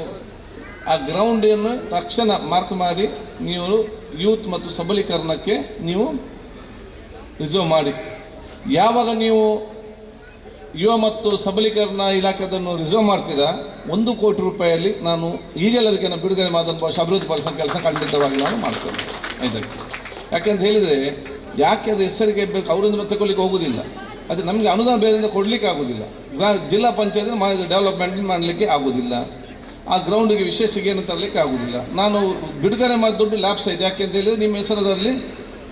ಆ ಗ್ರೌಂಡನ್ನು ತಕ್ಷಣ ಮಾರ್ಕ್ ಮಾಡಿ ನೀವು ಯೂತ್ ಮತ್ತು ಸಬಲೀಕರಣಕ್ಕೆ ನೀವು ರಿಸರ್ವ್ ಮಾಡಿ. ಯಾವಾಗ ನೀವು ಯುವ ಮತ್ತು ಸಬಲೀಕರಣ ಇಲಾಖೆ ಅದನ್ನು ರಿಸರ್ವ್ ಮಾಡ್ತೀರಾ, 1 ಕೋಟಿ ರೂಪಾಯಿಯಲ್ಲಿ ನಾನು ಈಗಲೇ ಅದಕ್ಕೆ ನಾನು ಬಿಡುಗಡೆ ಮಾಡಿದ ಅಭಿವೃದ್ಧಿ ಪಡಿಸೋ ಕೆಲಸ ಖಂಡಿತವಾಗಿ ನಾನು ಮಾಡ್ತೇನೆ. ಇದಕ್ಕೆ ಯಾಕೆಂತ ಹೇಳಿದರೆ, ಯಾಕೆ ಅದು ಹೆಸರಿಗೆ ಬೇಕು ಅವರಿಂದ ತಗೊಳ್ಳಿಕ್ಕೆ ಹೋಗೋದಿಲ್ಲ, ಅದು ನಮಗೆ ಅನುದಾನ ಬೇರೆಯಿಂದ ಕೊಡಲಿಕ್ಕೆ ಆಗೋದಿಲ್ಲ, ಜಿಲ್ಲಾ ಪಂಚಾಯತ್ ಡೆವಲಪ್ಮೆಂಟ್ ಮಾಡಲಿಕ್ಕೆ ಆಗೋದಿಲ್ಲ, ಆ ಗ್ರೌಂಡಿಗೆ ವಿಶೇಷ ಏನು ತರಲಿಕ್ಕೆ ಆಗೋದಿಲ್ಲ. ನಾನು ಬಿಡುಗಡೆ ಮಾಡಿ ದುಡ್ಡು ಲ್ಯಾಪ್ಸ್ ಆಯಿತು. ಯಾಕೆ ಅಂತ ಹೇಳಿದರೆ ನಿಮ್ಮ ಹೆಸರದಲ್ಲಿ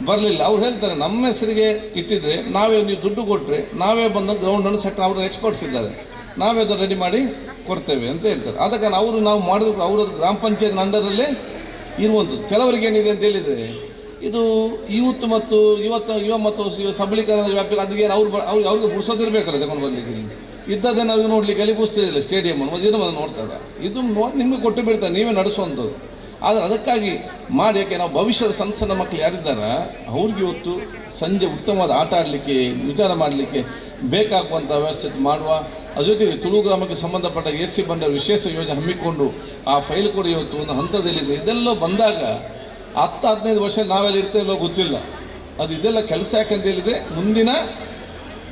ಬರಲಿಲ್ಲ. ಅವ್ರು ಹೇಳ್ತಾರೆ ನಮ್ಮ ಹೆಸರಿಗೆ ಇಟ್ಟಿದ್ರೆ ನಾವೇ, ನೀವು ದುಡ್ಡು ಕೊಟ್ಟರೆ ನಾವೇ ಬಂದು ಗ್ರೌಂಡನ್ನು ಸೆಟ್, ಅವರು ಎಕ್ಸ್ಪರ್ಟ್ಸ್ ಇದ್ದಾರೆ, ನಾವೇ ಅದು ರೆಡಿ ಮಾಡಿ ಕೊಡ್ತೇವೆ ಅಂತ ಹೇಳ್ತಾರೆ. ಅದಕ್ಕೆ ನಾವು ಮಾಡಿದ್ರು ಅವರದ್ದು ಗ್ರಾಮ ಪಂಚಾಯತ್ ಅಂಡರಲ್ಲೇ ಇರುವಂಥದ್ದು. ಕೆಲವರಿಗೆ ಏನಿದೆ ಅಂತ ಹೇಳಿದರೆ, ಇದು ಯೂತ್ ಮತ್ತು ಯುವ ಮತ್ತು ಸಬಲೀಕರಣದ ವ್ಯಾಪ್ತಿ ಅದಕ್ಕೆ ಅವ್ರಿಗೆ ಬುಡ್ಸೋದಿರಬೇಕಲ್ಲ ತಗೊಂಡು ಬರಲಿಕ್ಕೆ. ಇದ್ದದೇನು ಅವ್ರಿಗೆ ನೋಡಲಿಕ್ಕೆ ಅಲ್ಲಿ ಬುಸ್ತಿದಿಲ್ಲ ಸ್ಟೇಡಿಯಮ್ ಮೊದಲು ನೋಡ್ತಾರೆ. ಇದು ನಿಮಗೆ ಕೊಟ್ಟು ಬಿಡ್ತಾರೆ, ನೀವೇ ನಡೆಸುವಂಥದ್ದು. ಆದರೆ ಅದಕ್ಕಾಗಿ ಮಾಡಿ, ಯಾಕೆ ನಾವು ಭವಿಷ್ಯದ ಸಣ್ಣ ಮಕ್ಕಳು ಯಾರಿದ್ದಾರೆ ಅವ್ರಿಗೆ ಇವತ್ತು ಸಂಜೆ ಉತ್ತಮವಾದ ಆಟ ಆಡಲಿಕ್ಕೆ ವಿಚಾರ ಮಾಡಲಿಕ್ಕೆ ಬೇಕಾಗುವಂಥ ವ್ಯವಸ್ಥೆ ಮಾಡುವ. ಅದ್ರ ಜೊತೆಗೆ ತುಳು ಗ್ರಾಮಕ್ಕೆ ಸಂಬಂಧಪಟ್ಟ AC ಬಂಡರ್ ವಿಶೇಷ ಯೋಜನೆ ಹಮ್ಮಿಕೊಂಡು ಆ ಫೈಲ್ ಕೂಡ ಇವತ್ತು ಒಂದು ಹಂತದಲ್ಲಿದೆ. ಇದೆಲ್ಲ ಬಂದಾಗ 10-15 ವರ್ಷ ನಾವೆಲ್ಲ ಇರ್ತೇವೋ ಗೊತ್ತಿಲ್ಲ. ಅದು ಇದೆಲ್ಲ ಕೆಲಸ ಯಾಕಂತ ಹೇಳಿದೆ, ಮುಂದಿನ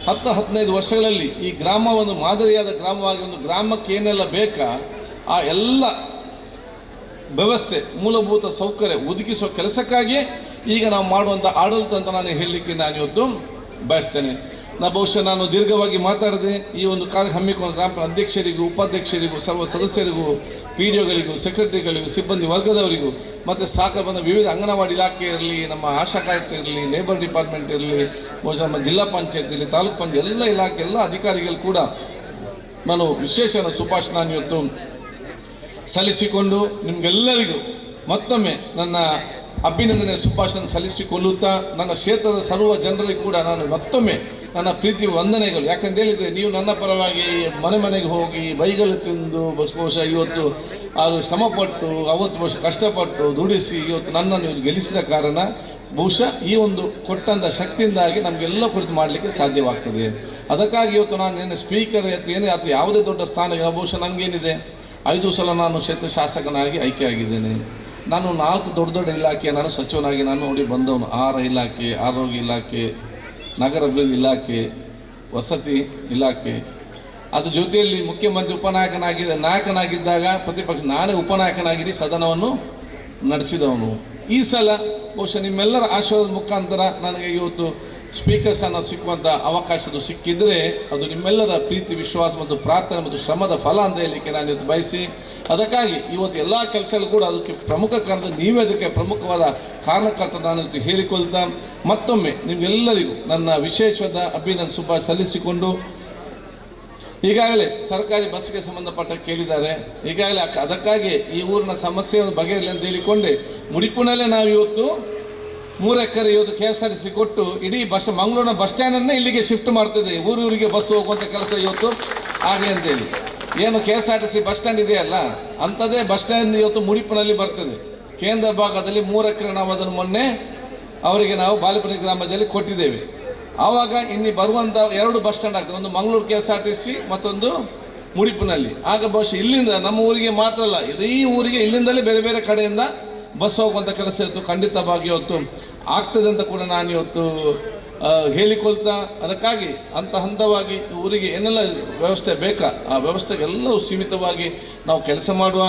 10-15 ವರ್ಷಗಳಲ್ಲಿ ಈ ಗ್ರಾಮ ಒಂದು ಮಾದರಿಯಾದ ಗ್ರಾಮವಾಗಿ ಒಂದು ಗ್ರಾಮಕ್ಕೆ ಏನೆಲ್ಲ ಬೇಕಾ ಆ ಎಲ್ಲ ವ್ಯವಸ್ಥೆ ಮೂಲಭೂತ ಸೌಕರ್ಯ ಒದಗಿಸುವ ಕೆಲಸಕ್ಕಾಗಿಯೇ ಈಗ ನಾವು ಮಾಡುವಂಥ ಆಡಳಿತ ಅಂತ ನಾನು ಹೇಳಲಿಕ್ಕೆ ನಾನು ಇವತ್ತು ಬಯಸ್ತೇನೆ. ಬಹುಶಃ ನಾನು ದೀರ್ಘವಾಗಿ ಮಾತಾಡದೆ ಈ ಒಂದು ಕಾರ್ಯ ಹಮ್ಮಿಕೊಂಡು ಗ್ರಾಮ ಅಧ್ಯಕ್ಷರಿಗೂ ಉಪಾಧ್ಯಕ್ಷರಿಗೂ ಸರ್ವ ಸದಸ್ಯರಿಗೂ PDOಗಳಿಗೂ ಸೆಕ್ರೆಟರಿಗಳಿಗೂ ಸಿಬ್ಬಂದಿ ವರ್ಗದವರಿಗೂ ಮತ್ತು ಸಾಕ ಬಂದ ವಿವಿಧ ಅಂಗನವಾಡಿ ಇಲಾಖೆ ಇರಲಿ, ನಮ್ಮ ಆಶಾ ಕಾರ್ಯಕರ್ತೆ ಇರಲಿ, ಲೇಬರ್ ಡಿಪಾರ್ಟ್ಮೆಂಟ್ ಇರಲಿ, ಬಹುಶಃ ನಮ್ಮ ಜಿಲ್ಲಾ ಪಂಚಾಯತ್ ಇರಲಿ, ತಾಲೂಕು ಪಂಚಾಯತ್ ಎಲ್ಲ ಇಲಾಖೆ ಎಲ್ಲ ಅಧಿಕಾರಿಗಳು ಕೂಡ ನಾನು ವಿಶೇಷ ಶುಭಾಶಯ ನಾನು ಇವತ್ತು ಸಲ್ಲಿಸಿಕೊಂಡು ನಿಮಗೆಲ್ಲರಿಗೂ ಮತ್ತೊಮ್ಮೆ ನನ್ನ ಅಭಿನಂದನೆ ಶುಭಾಶಯ ಸಲ್ಲಿಸಿಕೊಳ್ಳುತ್ತಾ ನನ್ನ ಕ್ಷೇತ್ರದ ಸರ್ವ ಜನರಿಗೂ ಕೂಡ ನಾನು ಮತ್ತೊಮ್ಮೆ ನನ್ನ ಪ್ರೀತಿ ವಂದನೆಗಳು. ಯಾಕಂತ ಹೇಳಿದರೆ ನೀವು ನನ್ನ ಪರವಾಗಿ ಮನೆಗೆ ಹೋಗಿ ಬೈಗಳು ತಿಂದು ಬಹುಶಃ ಇವತ್ತು ಅವರು ಶ್ರಮಪಟ್ಟು ಅವತ್ತು ಬಹುಶಃ ಕಷ್ಟಪಟ್ಟು ದುಡಿಸಿ ಇವತ್ತು ನನ್ನನ್ನು ಇವರು ಗೆಲ್ಲಿಸಿದ ಕಾರಣ ಬಹುಶಃ ಈ ಒಂದು ಕೊಟ್ಟಂಥ ಶಕ್ತಿಯಿಂದಾಗಿ ನಮಗೆಲ್ಲ ಕುರಿತು ಮಾಡಲಿಕ್ಕೆ ಸಾಧ್ಯವಾಗ್ತದೆ. ಅದಕ್ಕಾಗಿ ಇವತ್ತು ನಾನು ಏನೇ ಸ್ಪೀಕರ್ ಏನೇ ಅಥವಾ ಯಾವುದೇ ದೊಡ್ಡ ಸ್ಥಾನ ಬಹುಶಃ ನನಗೇನಿದೆ 5 ಸಲ ನಾನು ಕ್ಷೇತ್ರ ಶಾಸಕನಾಗಿ ಆಯ್ಕೆಯಾಗಿದ್ದೇನೆ. ನಾನು 4 ದೊಡ್ಡ ಇಲಾಖೆ ನಾನು ಸಚಿವನಾಗಿ ನಾನು ನೋಡಿ ಬಂದವನು. ಆಹಾರ ಇಲಾಖೆ, ಆರೋಗ್ಯ ಇಲಾಖೆ, ನಗರಾಭಿವೃದ್ಧಿ ಇಲಾಖೆ, ವಸತಿ ಇಲಾಖೆ. ಅದ್ರ ಜೊತೆಯಲ್ಲಿ ಮುಖ್ಯಮಂತ್ರಿ ನಾಯಕನಾಗಿದ್ದಾಗ ಪ್ರತಿಪಕ್ಷ ನಾನೇ ಉಪನಾಯಕನಾಗಿದ್ದು ಸದನವನ್ನು ನಡೆಸಿದವನು. ಈ ಸಲ ಬಹುಶಃ ನಿಮ್ಮೆಲ್ಲರ ಆಶೀರ್ವಾದದ ಮುಖಾಂತರ ನನಗೆ ಇವತ್ತು ಸ್ಪೀಕರ್ ಸ್ಥಾನ ಸಿಕ್ಕುವಂಥ ಅವಕಾಶದು ಸಿಕ್ಕಿದರೆ ಅದು ನಿಮ್ಮೆಲ್ಲರ ಪ್ರೀತಿ, ವಿಶ್ವಾಸ ಮತ್ತು ಪ್ರಾರ್ಥನೆ ಮತ್ತು ಶ್ರಮದ ಫಲ ಅಂತ ಹೇಳಲಿಕ್ಕೆ ನಾನು ಇವತ್ತು ಬಯಸಿ, ಅದಕ್ಕಾಗಿ ಇವತ್ತು ಎಲ್ಲ ಕೆಲಸಗಳು ಕೂಡ ಅದಕ್ಕೆ ಪ್ರಮುಖ ಕಾರಣ ನೀವೇ ಅದಕ್ಕೆ ಪ್ರಮುಖವಾದ ಕಾರಣಕರ್ತ ನಾನು ಇವತ್ತು ಹೇಳಿಕೊಳ್ತಾ ಮತ್ತೊಮ್ಮೆ ನಿಮಗೆಲ್ಲರಿಗೂ ನನ್ನ ವಿಶೇಷವಾದ ಅಭಿನಂದನೆ ಶುಭಾಶಯ ಸಲ್ಲಿಸಿಕೊಂಡು, ಈಗಾಗಲೇ ಸರ್ಕಾರಿ ಬಸ್ಗೆ ಸಂಬಂಧಪಟ್ಟ ಕೇಳಿದ್ದಾರೆ. ಈಗಾಗಲೇ ಅದಕ್ಕಾಗಿ ಈ ಊರಿನ ಸಮಸ್ಯೆಯನ್ನು ಬಗೆಹರಲಿ ಅಂತ ಹೇಳಿಕೊಂಡೆ ಮುಡಿಪುನಲ್ಲೇ ನಾವು ಇವತ್ತು 3 ಎಕರೆ ಇವತ್ತು KSRTC ಕೊಟ್ಟು ಇಡೀ ಮಂಗಳೂರಿನ ಬಸ್ ಸ್ಟ್ಯಾಂಡನ್ನೇ ಇಲ್ಲಿಗೆ ಶಿಫ್ಟ್ ಮಾಡ್ತಿದೆ. ಊರಿಗೆ ಬಸ್ ಹೋಗುವಂಥ ಕೆಲಸ ಇವತ್ತು ಆಗಲಿ ಅಂತೇಳಿ ಏನು KSRTC ಬಸ್ ಸ್ಟ್ಯಾಂಡ್ ಇದೆಯಲ್ಲ ಅಂಥದ್ದೇ ಬಸ್ ಸ್ಟ್ಯಾಂಡ್ ಇವತ್ತು ಮುಡಿಪಿನಲ್ಲಿ ಬರ್ತದೆ. ಕೇಂದ್ರ ಭಾಗದಲ್ಲಿ 3 ಎಕರೆ ನಾವು ಅದನ್ನು ಮೊನ್ನೆ ಅವರಿಗೆ ನಾವು ಬಾಲಿಪುರ ಗ್ರಾಮದಲ್ಲಿ ಕೊಟ್ಟಿದ್ದೇವೆ. ಆವಾಗ ಇನ್ನು ಬರುವಂಥ 2 ಬಸ್ ಸ್ಟ್ಯಾಂಡ್ ಆಗ್ತದೆ, ಒಂದು ಮಂಗಳೂರು KSRTC ಮತ್ತೊಂದು ಮುಡಿಪಿನಲ್ಲಿ. ಆಗ ಬಹುಶಃ ಇಲ್ಲಿಂದ ನಮ್ಮ ಊರಿಗೆ ಮಾತ್ರ ಅಲ್ಲ, ಇಡೀ ಊರಿಗೆ ಇಲ್ಲಿಂದಲೇ ಬೇರೆ ಬೇರೆ ಕಡೆಯಿಂದ ಬಸ್ ಹೋಗುವಂಥ ಕೆಲಸ ಇವತ್ತು ಖಂಡಿತವಾಗಿ ಇವತ್ತು ಆಗ್ತದೆ ಅಂತ ಕೂಡ ನಾನು ಇವತ್ತು ಹೇಳಿಕೊಳ್ತಾ, ಅದಕ್ಕಾಗಿ ಹಂತವಾಗಿ ಊರಿಗೆ ಏನೆಲ್ಲ ವ್ಯವಸ್ಥೆ ಬೇಕಾ ಆ ವ್ಯವಸ್ಥೆಗೆಲ್ಲವೂ ಸೀಮಿತವಾಗಿ ನಾವು ಕೆಲಸ ಮಾಡುವ.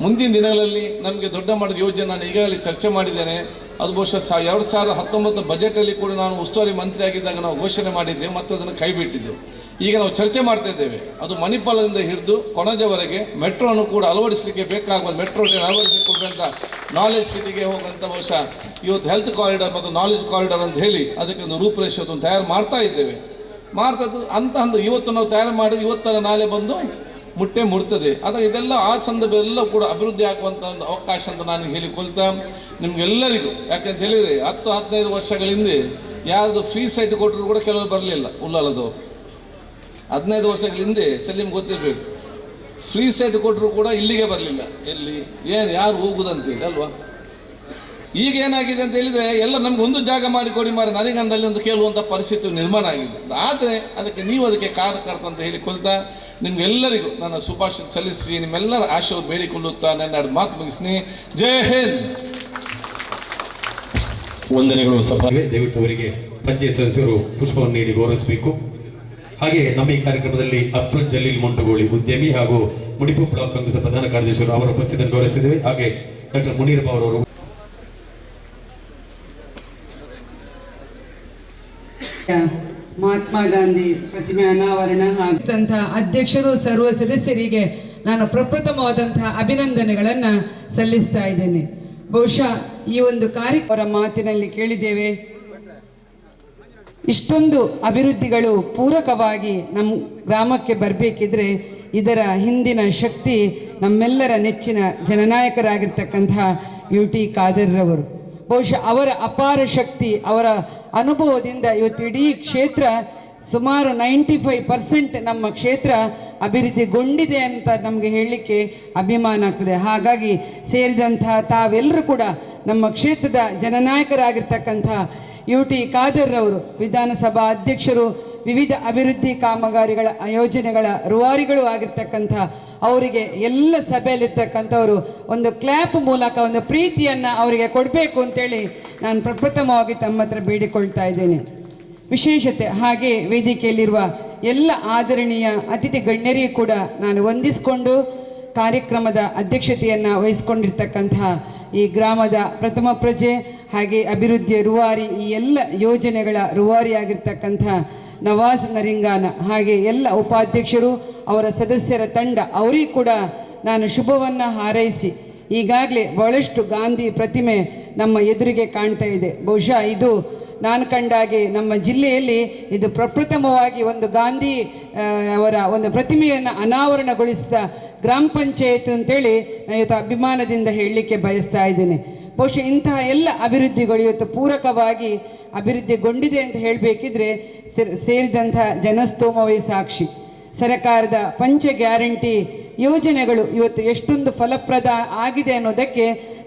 ಮುಂದಿನ ದಿನಗಳಲ್ಲಿ ನಮಗೆ ದೊಡ್ಡ ಮಟ್ಟದ ಯೋಜನೆ ನಾನು ಈಗಾಗಲೇ ಚರ್ಚೆ ಮಾಡಿದ್ದೇನೆ. ಅದು ಬಹುಶಃ 2019 ಬಜೆಟಲ್ಲಿ ಕೂಡ ನಾನು ಉಸ್ತುವಾರಿ ಮಂತ್ರಿ ಆಗಿದ್ದಾಗ ನಾವು ಘೋಷಣೆ ಮಾಡಿದ್ದೇವೆ ಮತ್ತು ಅದನ್ನು ಕೈ ಬಿಟ್ಟಿದ್ದೆವು. ಈಗ ನಾವು ಚರ್ಚೆ ಮಾಡ್ತಾ ಇದ್ದೇವೆ, ಅದು ಮಣಿಪಾಲದಿಂದ ಹಿಡಿದು ಕೊಣಜವರೆಗೆ ಮೆಟ್ರೋನು ಕೂಡ ಅಳವಡಿಸಲಿಕ್ಕೆ ಬೇಕಾಗುವ ಮೆಟ್ರೋ ಟ್ರೈನ್ ಅಳವಡಿಸಿಕೊಡುವಂಥ ನಾಲೆಜ್ ಸಿಟಿಗೆ ಹೋಗುವಂಥ ಬಹುಶಃ ಇವತ್ತು ಹೆಲ್ತ್ ಕಾರಿಡಾರ್ ಮತ್ತು ನಾಲೆಜ್ ಕಾರಿಡಾರ್ ಅಂತ ಹೇಳಿ ಅದಕ್ಕೆ ಒಂದು ರೂಪುರೇಷೆಯನ್ನು ತಯಾರು ಮಾಡ್ತಾ ಇದ್ದೇವೆ. ಮಾಡ್ತದ್ದು ಇವತ್ತು ನಾವು ತಯಾರು ಮಾಡಿ ಇವತ್ತರ ನಾಳೆ ಬಂದು ಮುಟ್ತದೆ. ಇದೆಲ್ಲ ಆ ಸಂದರ್ಭದೆಲ್ಲ ಕೂಡ ಅಭಿವೃದ್ಧಿ ಆಗುವಂಥ ಒಂದು ಅವಕಾಶ ಅಂತ ನಾನು ಹೇಳಿಕೊಳ್ತಾ, ನಿಮಗೆಲ್ಲರಿಗೂ ಯಾಕೆಂತ ಹೇಳಿದರೆ 10-15 ವರ್ಷಗಳ ಹಿಂದೆ ಯಾರ್ದು ಫ್ರೀ ಸೈಟ್ ಕೊಟ್ಟರು ಕೂಡ ಕೆಲವರು ಬರಲಿಲ್ಲ. ಉಳ್ಳಾಲದವರು 15 ವರ್ಷಗಳ ಹಿಂದೆ ನಿಮ್ಗೆ ಗೊತ್ತಿರಬೇಕು, ಫ್ರೀ ಸೈಟ್ ಕೊಟ್ಟರು ಕೂಡ ಇಲ್ಲಿಗೆ ಬರಲಿಲ್ಲ. ಎಲ್ಲಿ ಯಾರು ಹೋಗುದಂತೇಳಿ ಅಲ್ವಾ. ಈಗ ಏನಾಗಿದೆ ಅಂತ ಹೇಳಿದರೆ ಎಲ್ಲ ನಮ್ಗೆ ಒಂದು ಜಾಗ ಮಾಡಿಕೊಡಿ ಮಾರೆ ನನಗಂದಲ್ಲಿ ಒಂದು ಕೇಳುವಂಥ ಪರಿಸ್ಥಿತಿ ನಿರ್ಮಾಣ ಆಗಿದೆ. ಆದರೆ ಅದಕ್ಕೆ ಕಾರಣಕರ್ತ ಅಂತ ಹೇಳಿಕೊಳ್ತಾ ನಿಮ್ಗೆಲ್ಲರಿಗೂ ನನ್ನ ಶುಭಾಶಯ ಸಲ್ಲಿಸಿ ನಿಮ್ಮೆಲ್ಲರ ಆಶೀರ್ವಾದ ಬೇಡಿಕೊಳ್ಳುತ್ತಾ ನನ್ನ ಮಾತು ಮುಗಿಸ್ತೀನಿ. ಜೈ ಹಿಂದ್. ವಂದನೆಗಳು ಸಭಾಗೆ. ದಯವಿಟ್ಟು ಅವರಿಗೆ ಪಂಚಾಯತ್ ಸದಸ್ಯರು ಪುಷ್ಪವನ್ನು ನೀಡಿ ಗೌರವಿಸಬೇಕು. ಹಾಗೆ ನಮ್ಮ ಈ ಕಾರ್ಯಕ್ರಮದಲ್ಲಿ ಅಬ್ದುಲ್ ಜಲೀಲ್ ಮೊಂಟಗೋಳಿ ಉದ್ಯಮಿ ಹಾಗೂ ಮುಡಿಪು ಬ್ಲಾಕ್ ಕಾಂಗ್ರೆಸ್ ಪ್ರಧಾನ ಕಾರ್ಯದರ್ಶಿಗಳು ಅವರ ಉಪಸ್ಥಿತಿಯನ್ನು ಗೌರವಿಸಿದ್ದೇವೆ. ಹಾಗೆ ಡಾಕ್ಟರ್ ಮುನೀರ್ ಅವರವರು ಮಹಾತ್ಮ ಗಾಂಧಿ ಪ್ರತಿಮೆ ಅನಾವರಣ ಹಾಗೂ ಅಧ್ಯಕ್ಷರು ಸರ್ವ ಸದಸ್ಯರಿಗೆ ನಾನು ಪ್ರಪ್ರಥಮವಾದಂತಹ ಅಭಿನಂದನೆಗಳನ್ನು ಸಲ್ಲಿಸ್ತಾ ಇದ್ದೇನೆ. ಬಹುಶಃ ಈ ಒಂದು ಕಾರ್ಯಕ್ರಮ ಮಾತಿನಲ್ಲಿ ಕೇಳಿದ್ದೇವೆ, ಇಷ್ಟೊಂದು ಅಭಿವೃದ್ಧಿಗಳು ಪೂರಕವಾಗಿ ನಮ್ಮ ಗ್ರಾಮಕ್ಕೆ ಬರಬೇಕಿದ್ರೆ ಇದರ ಹಿಂದಿನ ಶಕ್ತಿ ನಮ್ಮೆಲ್ಲರ ನೆಚ್ಚಿನ ಜನನಾಯಕರಾಗಿರ್ತಕ್ಕಂತಹ UT ಖಾದರ್ರವರು. ಬಹುಶಃ ಅವರ ಅಪಾರ ಶಕ್ತಿ, ಅವರ ಅನುಭವದಿಂದ ಇವತ್ತು ಇಡೀ ಕ್ಷೇತ್ರ ಸುಮಾರು 95% ನಮ್ಮ ಕ್ಷೇತ್ರ ಅಭಿವೃದ್ಧಿಗೊಂಡಿದೆ ಅಂತ ನಮಗೆ ಹೇಳಲಿಕ್ಕೆ ಅಭಿಮಾನ ಆಗ್ತದೆ. ಹಾಗಾಗಿ ಸೇರಿದಂತಹ ತಾವೆಲ್ಲರೂ ಕೂಡ ನಮ್ಮ ಕ್ಷೇತ್ರದ ಜನನಾಯಕರಾಗಿರ್ತಕ್ಕಂಥ UT ಖಾದರ್ರವರು, ವಿಧಾನಸಭಾ ಅಧ್ಯಕ್ಷರು, ವಿವಿಧ ಅಭಿವೃದ್ಧಿ ಕಾಮಗಾರಿಗಳ ಯೋಜನೆಗಳ ರೂವಾರಿಗಳು ಆಗಿರ್ತಕ್ಕಂಥ ಅವರಿಗೆ ಎಲ್ಲ ಸಭೆಯಲ್ಲಿರ್ತಕ್ಕಂಥವರು ಒಂದು ಕ್ಲ್ಯಾಪ್ ಮೂಲಕ ಒಂದು ಪ್ರೀತಿಯನ್ನು ಅವರಿಗೆ ಕೊಡಬೇಕು ಅಂತೇಳಿ ನಾನು ಪ್ರಪ್ರಥಮವಾಗಿ ತಮ್ಮ ಹತ್ರ ಬೇಡಿಕೊಳ್ತಾ ಇದ್ದೇನೆ. ವಿಶೇಷತೆ ಹಾಗೆ ವೇದಿಕೆಯಲ್ಲಿರುವ ಎಲ್ಲ ಆದರಣೀಯ ಅತಿಥಿ ಗಣ್ಯರಿಗೂ ಕೂಡ ನಾನು ವಂದಿಸಿಕೊಂಡು ಕಾರ್ಯಕ್ರಮದ ಅಧ್ಯಕ್ಷತೆಯನ್ನು ವಹಿಸ್ಕೊಂಡಿರ್ತಕ್ಕಂತಹ ಈ ಗ್ರಾಮದ ಪ್ರಥಮ ಪ್ರಜೆ ಹಾಗೆ ಅಭಿವೃದ್ಧಿಯ ರೂವಾರಿ, ಈ ಎಲ್ಲ ಯೋಜನೆಗಳ ರೂವಾರಿಯಾಗಿರ್ತಕ್ಕಂಥ ನವಾಜ್ ನರಿಂಗಾನ ಹಾಗೆ ಎಲ್ಲ ಉಪಾಧ್ಯಕ್ಷರು, ಅವರ ಸದಸ್ಯರ ತಂಡ ಅವರಿಗೂ ಕೂಡ ನಾನು ಶುಭವನ್ನು ಹಾರೈಸಿ, ಈಗಾಗಲೇ ಬಹಳಷ್ಟು ಗಾಂಧಿ ಪ್ರತಿಮೆ ನಮ್ಮ ಎದುರಿಗೆ ಕಾಣ್ತಾ ಇದೆ. ಬಹುಶಃ ಇದು ನಾನು ಕಂಡಾಗೆ ನಮ್ಮ ಜಿಲ್ಲೆಯಲ್ಲಿ ಇದು ಪ್ರಪ್ರಥಮವಾಗಿ ಒಂದು ಗಾಂಧಿ ಅವರ ಒಂದು ಪ್ರತಿಮೆಯನ್ನು ಅನಾವರಣಗೊಳಿಸಿದ ಗ್ರಾಮ ಪಂಚಾಯತ್ ಅಂತೇಳಿ ನಾನು ಇವತ್ತು ಅಭಿಮಾನದಿಂದ ಹೇಳಲಿಕ್ಕೆ ಬಯಸ್ತಾ ಇದ್ದೇನೆ. ಬಹುಶಃ ಇಂತಹ ಎಲ್ಲ ಅಭಿವೃದ್ಧಿಗಳು ಇವತ್ತು ಪೂರಕವಾಗಿ ಅಭಿವೃದ್ಧಿಗೊಂಡಿದೆ ಅಂತ ಹೇಳಬೇಕಿದ್ರೆ ಸೇರಿದಂಥ ಜನಸ್ತೋಮವೇ ಸಾಕ್ಷಿ. ಸರ್ಕಾರದ ಪಂಚ ಗ್ಯಾರಂಟಿ ಯೋಜನೆಗಳು ಇವತ್ತು ಎಷ್ಟೊಂದು ಫಲಪ್ರದ ಆಗಿದೆ ಅನ್ನೋದಕ್ಕೆ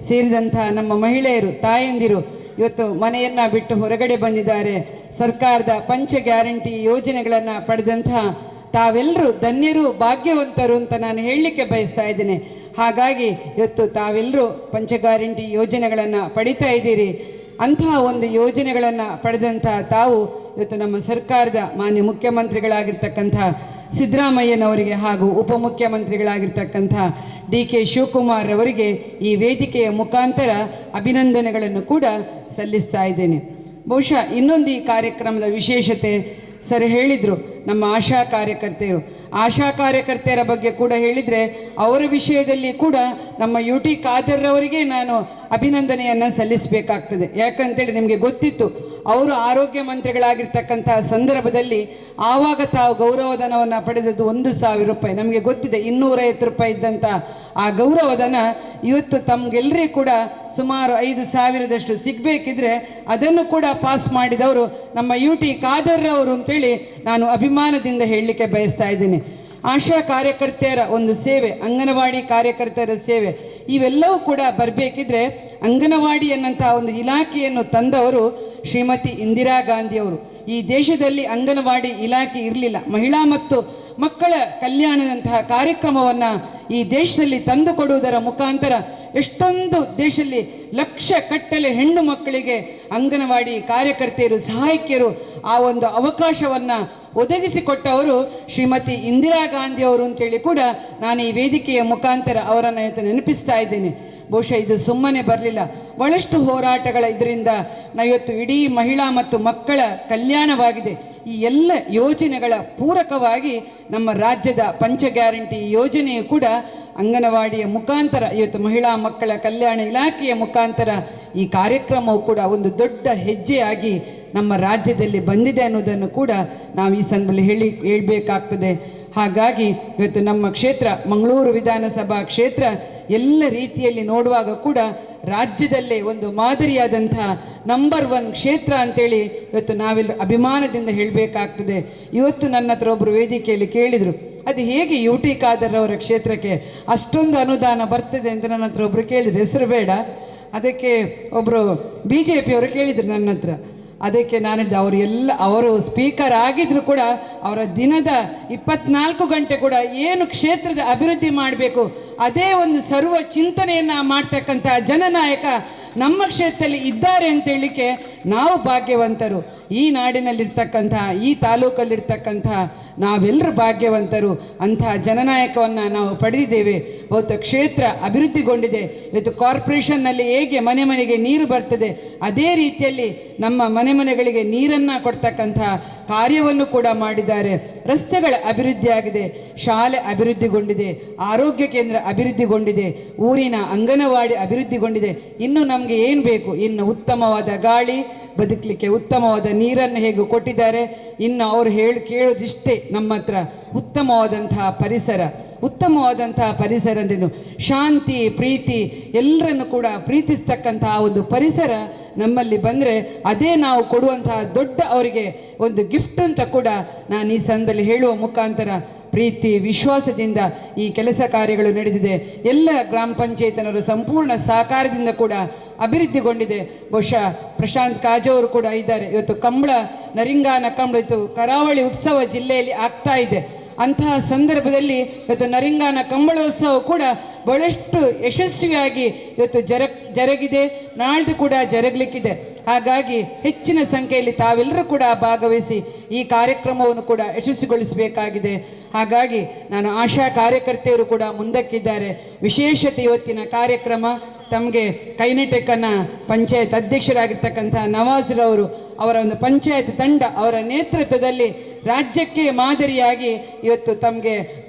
ಸೇರಿದಂಥ ನಮ್ಮ ಮಹಿಳೆಯರು, ತಾಯಂದಿರು ಇವತ್ತು ಮನೆಯನ್ನು ಬಿಟ್ಟು ಹೊರಗಡೆ ಬಂದಿದ್ದಾರೆ. ಸರ್ಕಾರದ ಪಂಚ ಗ್ಯಾರಂಟಿ ಯೋಜನೆಗಳನ್ನು ಪಡೆದಂಥ ತಾವೆಲ್ಲರೂ ಧನ್ಯರು, ಭಾಗ್ಯವಂತರು ಅಂತ ನಾನು ಹೇಳಲಿಕ್ಕೆ ಬಯಸ್ತಾ ಇದ್ದೇನೆ. ಹಾಗಾಗಿ ಇವತ್ತು ತಾವೆಲ್ಲರೂ ಪಂಚ ಗ್ಯಾರಂಟಿ ಯೋಜನೆಗಳನ್ನು ಪಡಿತಾ ಇದ್ದೀರಿ. ಅಂತಹ ಒಂದು ಯೋಜನೆಗಳನ್ನು ಪಡೆದಂಥ ತಾವು ಇವತ್ತು ನಮ್ಮ ಸರ್ಕಾರದ ಮಾನ್ಯ ಮುಖ್ಯಮಂತ್ರಿಗಳಾಗಿರ್ತಕ್ಕಂಥ ಸಿದ್ದರಾಮಯ್ಯನವರಿಗೆ ಹಾಗೂ ಉಪಮುಖ್ಯಮಂತ್ರಿಗಳಾಗಿರ್ತಕ್ಕಂಥ DK ಶಿವಕುಮಾರ್ ಅವರಿಗೆ ಈ ವೇದಿಕೆಯ ಮುಖಾಂತರ ಅಭಿನಂದನೆಗಳನ್ನು ಕೂಡ ಸಲ್ಲಿಸ್ತಾ ಇದ್ದೇನೆ. ಬಹುಶಃ ಇನ್ನೊಂದು ಈ ಕಾರ್ಯಕ್ರಮದ ವಿಶೇಷತೆ ಸರ್ ಹೇಳಿದರು, ನಮ್ಮ ಆಶಾ ಕಾರ್ಯಕರ್ತೆಯರ ಬಗ್ಗೆ ಕೂಡ ಹೇಳಿದರೆ ಅವರ ವಿಷಯದಲ್ಲಿ ಕೂಡ ನಮ್ಮ UT ಖಾದರ್ರವರಿಗೆ ನಾನು ಅಭಿನಂದನೆಯನ್ನು ಸಲ್ಲಿಸಬೇಕಾಗ್ತದೆ. ಯಾಕಂತೇಳಿ ನಿಮಗೆ ಗೊತ್ತಿತ್ತು, ಅವರು ಆರೋಗ್ಯ ಮಂತ್ರಿಗಳಾಗಿರ್ತಕ್ಕಂಥ ಸಂದರ್ಭದಲ್ಲಿ ಆವಾಗ ತಾವು ಗೌರವಧನವನ್ನು ಪಡೆದದ್ದು 1,000 ರೂಪಾಯಿ. ನಮಗೆ ಗೊತ್ತಿದೆ 250 ರೂಪಾಯಿ ಇದ್ದಂಥ ಆ ಗೌರವಧನ ಇವತ್ತು ತಮಗೆಲ್ಲರಿಗೂ ಕೂಡ ಸುಮಾರು 5,000ದಷ್ಟು ಸಿಗಬೇಕಿದ್ರೆ ಅದನ್ನು ಕೂಡ ಪಾಸ್ ಮಾಡಿದವರು ನಮ್ಮ UT ಖಾದರ್ರವರು ಅಂತೇಳಿ ನಾನು ಅಭಿಮಾನದಿಂದ ಹೇಳಲಿಕ್ಕೆ ಬಯಸ್ತಾ ಇದ್ದೀನಿ. ಆಶಾ ಕಾರ್ಯಕರ್ತೆಯರ ಒಂದು ಸೇವೆ, ಅಂಗನವಾಡಿ ಕಾರ್ಯಕರ್ತೆಯರ ಸೇವೆ, ಇವೆಲ್ಲವೂ ಕೂಡ ಬರಬೇಕಿದ್ರೆ ಅಂಗನವಾಡಿ ಅನ್ನಂಥ ಒಂದು ಇಲಾಖೆಯನ್ನು ತಂದವರು ಶ್ರೀಮತಿ ಇಂದಿರಾ ಗಾಂಧಿಯವರು. ಈ ದೇಶದಲ್ಲಿ ಅಂಗನವಾಡಿ ಇಲಾಖೆ ಇರಲಿಲ್ಲ. ಮಹಿಳಾ ಮತ್ತು ಮಕ್ಕಳ ಕಲ್ಯಾಣದಂತಹ ಕಾರ್ಯಕ್ರಮವನ್ನು ಈ ದೇಶದಲ್ಲಿ ತಂದುಕೊಡುವುದರ ಮುಖಾಂತರ ಎಷ್ಟೊಂದು ದೇಶದಲ್ಲಿ ಲಕ್ಷ ಕಟ್ಟಲೆ ಹೆಣ್ಣು ಮಕ್ಕಳಿಗೆ ಅಂಗನವಾಡಿ ಕಾರ್ಯಕರ್ತೆಯರು, ಸಹಾಯಕಿಯರು ಆ ಒಂದು ಅವಕಾಶವನ್ನು ಒದಗಿಸಿಕೊಟ್ಟವರು ಶ್ರೀಮತಿ ಇಂದಿರಾ ಗಾಂಧಿಯವರು ಅಂತೇಳಿ ಕೂಡ ನಾನು ಈ ವೇದಿಕೆಯ ಮುಖಾಂತರ ಅವರನ್ನು ನೆನಪಿಸ್ತಾ ಇದ್ದೇನೆ. ಬಹುಶಃ ಇದು ಸುಮ್ಮನೆ ಬರಲಿಲ್ಲ, ಬಹಳಷ್ಟು ಹೋರಾಟಗಳ ಇದರಿಂದ ಇವತ್ತು ಇಡೀ ಮಹಿಳಾ ಮತ್ತು ಮಕ್ಕಳ ಕಲ್ಯಾಣವಾಗಿದೆ. ಈ ಎಲ್ಲ ಯೋಜನೆಗಳ ಪೂರಕವಾಗಿ ನಮ್ಮ ರಾಜ್ಯದ ಪಂಚ ಗ್ಯಾರಂಟಿ ಯೋಜನೆಯು ಕೂಡ ಅಂಗನವಾಡಿಯ ಮುಖಾಂತರ ಇವತ್ತು ಮಹಿಳಾ ಮಕ್ಕಳ ಕಲ್ಯಾಣ ಇಲಾಖೆಯ ಮುಖಾಂತರ ಈ ಕಾರ್ಯಕ್ರಮವು ಕೂಡ ಒಂದು ದೊಡ್ಡ ಹೆಜ್ಜೆಯಾಗಿ ನಮ್ಮ ರಾಜ್ಯದಲ್ಲಿ ಬಂದಿದೆ ಅನ್ನೋದನ್ನು ಕೂಡ ನಾವು ಈ ಸಂದರ್ಭದಲ್ಲಿ ಹೇಳಬೇಕಾಗ್ತದೆ. ಹಾಗಾಗಿ ಇವತ್ತು ನಮ್ಮ ಕ್ಷೇತ್ರ ಮಂಗಳೂರು ವಿಧಾನಸಭಾ ಕ್ಷೇತ್ರ ಎಲ್ಲ ರೀತಿಯಲ್ಲಿ ನೋಡುವಾಗ ಕೂಡ ರಾಜ್ಯದಲ್ಲೇ ಒಂದು ಮಾದರಿಯಾದಂಥ ನಂಬರ್ 1 ಕ್ಷೇತ್ರ ಅಂತೇಳಿ ಇವತ್ತು ನಾವೆಲ್ಲ ಅಭಿಮಾನದಿಂದ ಹೇಳಬೇಕಾಗ್ತದೆ. ಇವತ್ತು ನನ್ನ ಹತ್ರ ಒಬ್ಬರು ವೇದಿಕೆಯಲ್ಲಿ ಕೇಳಿದರು, ಅದು ಹೇಗೆ ಯು ಟಿ ಖಾದರ್ ಅವರ ಕ್ಷೇತ್ರಕ್ಕೆ ಅಷ್ಟೊಂದು ಅನುದಾನ ಬರ್ತದೆ ಅಂತ ನನ್ನ ಹತ್ರ ಒಬ್ಬರು ಕೇಳಿದರು. ಹೆಸರು ಬೇಡ, ಅದಕ್ಕೆ ಒಬ್ಬರು BJP ಅವರು ಕೇಳಿದರು ನನ್ನ ಹತ್ರ. ಅದಕ್ಕೆ ನಾನು ಹೇಳಿದೆ, ಅವರು ಸ್ಪೀಕರ್ ಆಗಿದ್ರು ಕೂಡ ಅವರ ದಿನದ 24 ಗಂಟೆ ಕೂಡ ಏನು ಕ್ಷೇತ್ರದ ಅಭಿವೃದ್ಧಿ ಮಾಡಬೇಕು ಅದೇ ಒಂದು ಸರ್ವ ಚಿಂತನೆಯನ್ನು ಮಾಡ್ತಕ್ಕಂಥ ಜನನಾಯಕ ನಮ್ಮ ಕ್ಷೇತ್ರದಲ್ಲಿ ಇದ್ದಾರೆ ಅಂತೇಳಲಿಕ್ಕೆ ನಾವು ಭಾಗ್ಯವಂತರು. ಈ ನಾಡಿನಲ್ಲಿರ್ತಕ್ಕಂಥ, ಈ ತಾಲೂಕಲ್ಲಿರ್ತಕ್ಕಂಥ ನಾವೆಲ್ಲರೂ ಭಾಗ್ಯವಂತರು. ಅಂತಹ ಜನನಾಯಕವನ್ನು ನಾವು ಪಡೆದಿದ್ದೇವೆ. ಇವತ್ತು ಕ್ಷೇತ್ರ ಅಭಿವೃದ್ಧಿಗೊಂಡಿದೆ. ಇವತ್ತು ಕಾರ್ಪೊರೇಷನ್ನಲ್ಲಿ ಹೇಗೆ ಮನೆ ಮನೆಗೆ ನೀರು ಬರ್ತದೆ ಅದೇ ರೀತಿಯಲ್ಲಿ ನಮ್ಮ ಮನೆ ಮನೆಗಳಿಗೆ ನೀರನ್ನು ಕೊಡ್ತಕ್ಕಂಥ ಕಾರ್ಯವನ್ನು ಕೂಡ ಮಾಡಿದ್ದಾರೆ. ರಸ್ತೆಗಳ ಅಭಿವೃದ್ಧಿಯಾಗಿದೆ, ಶಾಲೆ ಅಭಿವೃದ್ಧಿಗೊಂಡಿದೆ, ಆರೋಗ್ಯ ಕೇಂದ್ರ ಅಭಿವೃದ್ಧಿಗೊಂಡಿದೆ, ಊರಿನ ಅಂಗನವಾಡಿ ಅಭಿವೃದ್ಧಿಗೊಂಡಿದೆ. ಇನ್ನು ನಮಗೆ ಏನು ಬೇಕು? ಇನ್ನು ಉತ್ತಮವಾದ ಗಾಳಿ, ಬದುಕಲಿಕ್ಕೆ ಉತ್ತಮವಾದ ನೀರನ್ನು ಹೇಗೆ ಕೊಟ್ಟಿದ್ದಾರೆ. ಇನ್ನು ಅವರು ಕೇಳೋದಿಷ್ಟೇ ನಮ್ಮ ಹತ್ರ, ಉತ್ತಮವಾದಂತಹ ಪರಿಸರ. ಉತ್ತಮವಾದಂತಹ ಪರಿಸರ ಅಂದೇನು? ಶಾಂತಿ, ಪ್ರೀತಿ, ಎಲ್ಲರನ್ನು ಕೂಡ ಪ್ರೀತಿಸ್ತಕ್ಕಂತಹ ಒಂದು ಪರಿಸರ ನಮ್ಮಲ್ಲಿ ಬಂದರೆ ಅದೇ ನಾವು ಕೊಡುವಂತಹ ದೊಡ್ಡ ಅವರಿಗೆ ಒಂದು ಗಿಫ್ಟ್ ಅಂತ ಕೂಡ ನಾನು ಈ ಸಂದರ್ಭದಲ್ಲಿ ಹೇಳುವ ಮುಖಾಂತರ ಪ್ರೀತಿ ವಿಶ್ವಾಸದಿಂದ ಈ ಕೆಲಸ ಕಾರ್ಯಗಳು ನಡೆದಿದೆ. ಎಲ್ಲ ಗ್ರಾಮ ಪಂಚಾಯತ್ನವರ ಸಂಪೂರ್ಣ ಸಹಕಾರದಿಂದ ಕೂಡ ಅಭಿವೃದ್ಧಿಗೊಂಡಿದೆ. ಬಹುಶಃ ಪ್ರಶಾಂತ್ ಕಾಜವರು ಕೂಡ ಇದ್ದಾರೆ. ಇವತ್ತು ನರಿಂಗಾನ ಕಂಬಳ ಇವತ್ತು ಕರಾವಳಿ ಉತ್ಸವ ಜಿಲ್ಲೆಯಲ್ಲಿ ಆಗ್ತಾ ಇದೆ. ಅಂತಹ ಸಂದರ್ಭದಲ್ಲಿ ಇವತ್ತು ನರಿಂಗಾನ ಕಂಬಳೋತ್ಸವ ಕೂಡ ಬಹಳಷ್ಟು ಯಶಸ್ವಿಯಾಗಿ ಇವತ್ತು ಜರುಗಿದೆ, ನಾಳ್ದು ಕೂಡ ಜರುಗಲಿಕ್ಕಿದೆ. ಹಾಗಾಗಿ ಹೆಚ್ಚಿನ ಸಂಖ್ಯೆಯಲ್ಲಿ ತಾವೆಲ್ಲರೂ ಕೂಡ ಭಾಗವಹಿಸಿ ಈ ಕಾರ್ಯಕ್ರಮವನ್ನು ಕೂಡ ಯಶಸ್ವಿಗೊಳಿಸಬೇಕಾಗಿದೆ. ಹಾಗಾಗಿ ನಾನು ಆಶಾ ಕಾರ್ಯಕರ್ತೆಯರು ಕೂಡ ಮುಂದಕ್ಕಿದ್ದಾರೆ. ವಿಶೇಷತೆ ಇವತ್ತಿನ ಕಾರ್ಯಕ್ರಮ ತಮಗೆ ಕೈನೆಟೆಕನ್ನು ಪಂಚಾಯತ್ ಅಧ್ಯಕ್ಷರಾಗಿರ್ತಕ್ಕಂಥ ನವಾಜ್ರವರು ಅವರ ಒಂದು ಪಂಚಾಯತ್ ತಂಡ ಅವರ ನೇತೃತ್ವದಲ್ಲಿ ರಾಜ್ಯಕ್ಕೆ ಮಾದರಿಯಾಗಿ ಇವತ್ತು ತಮಗೆ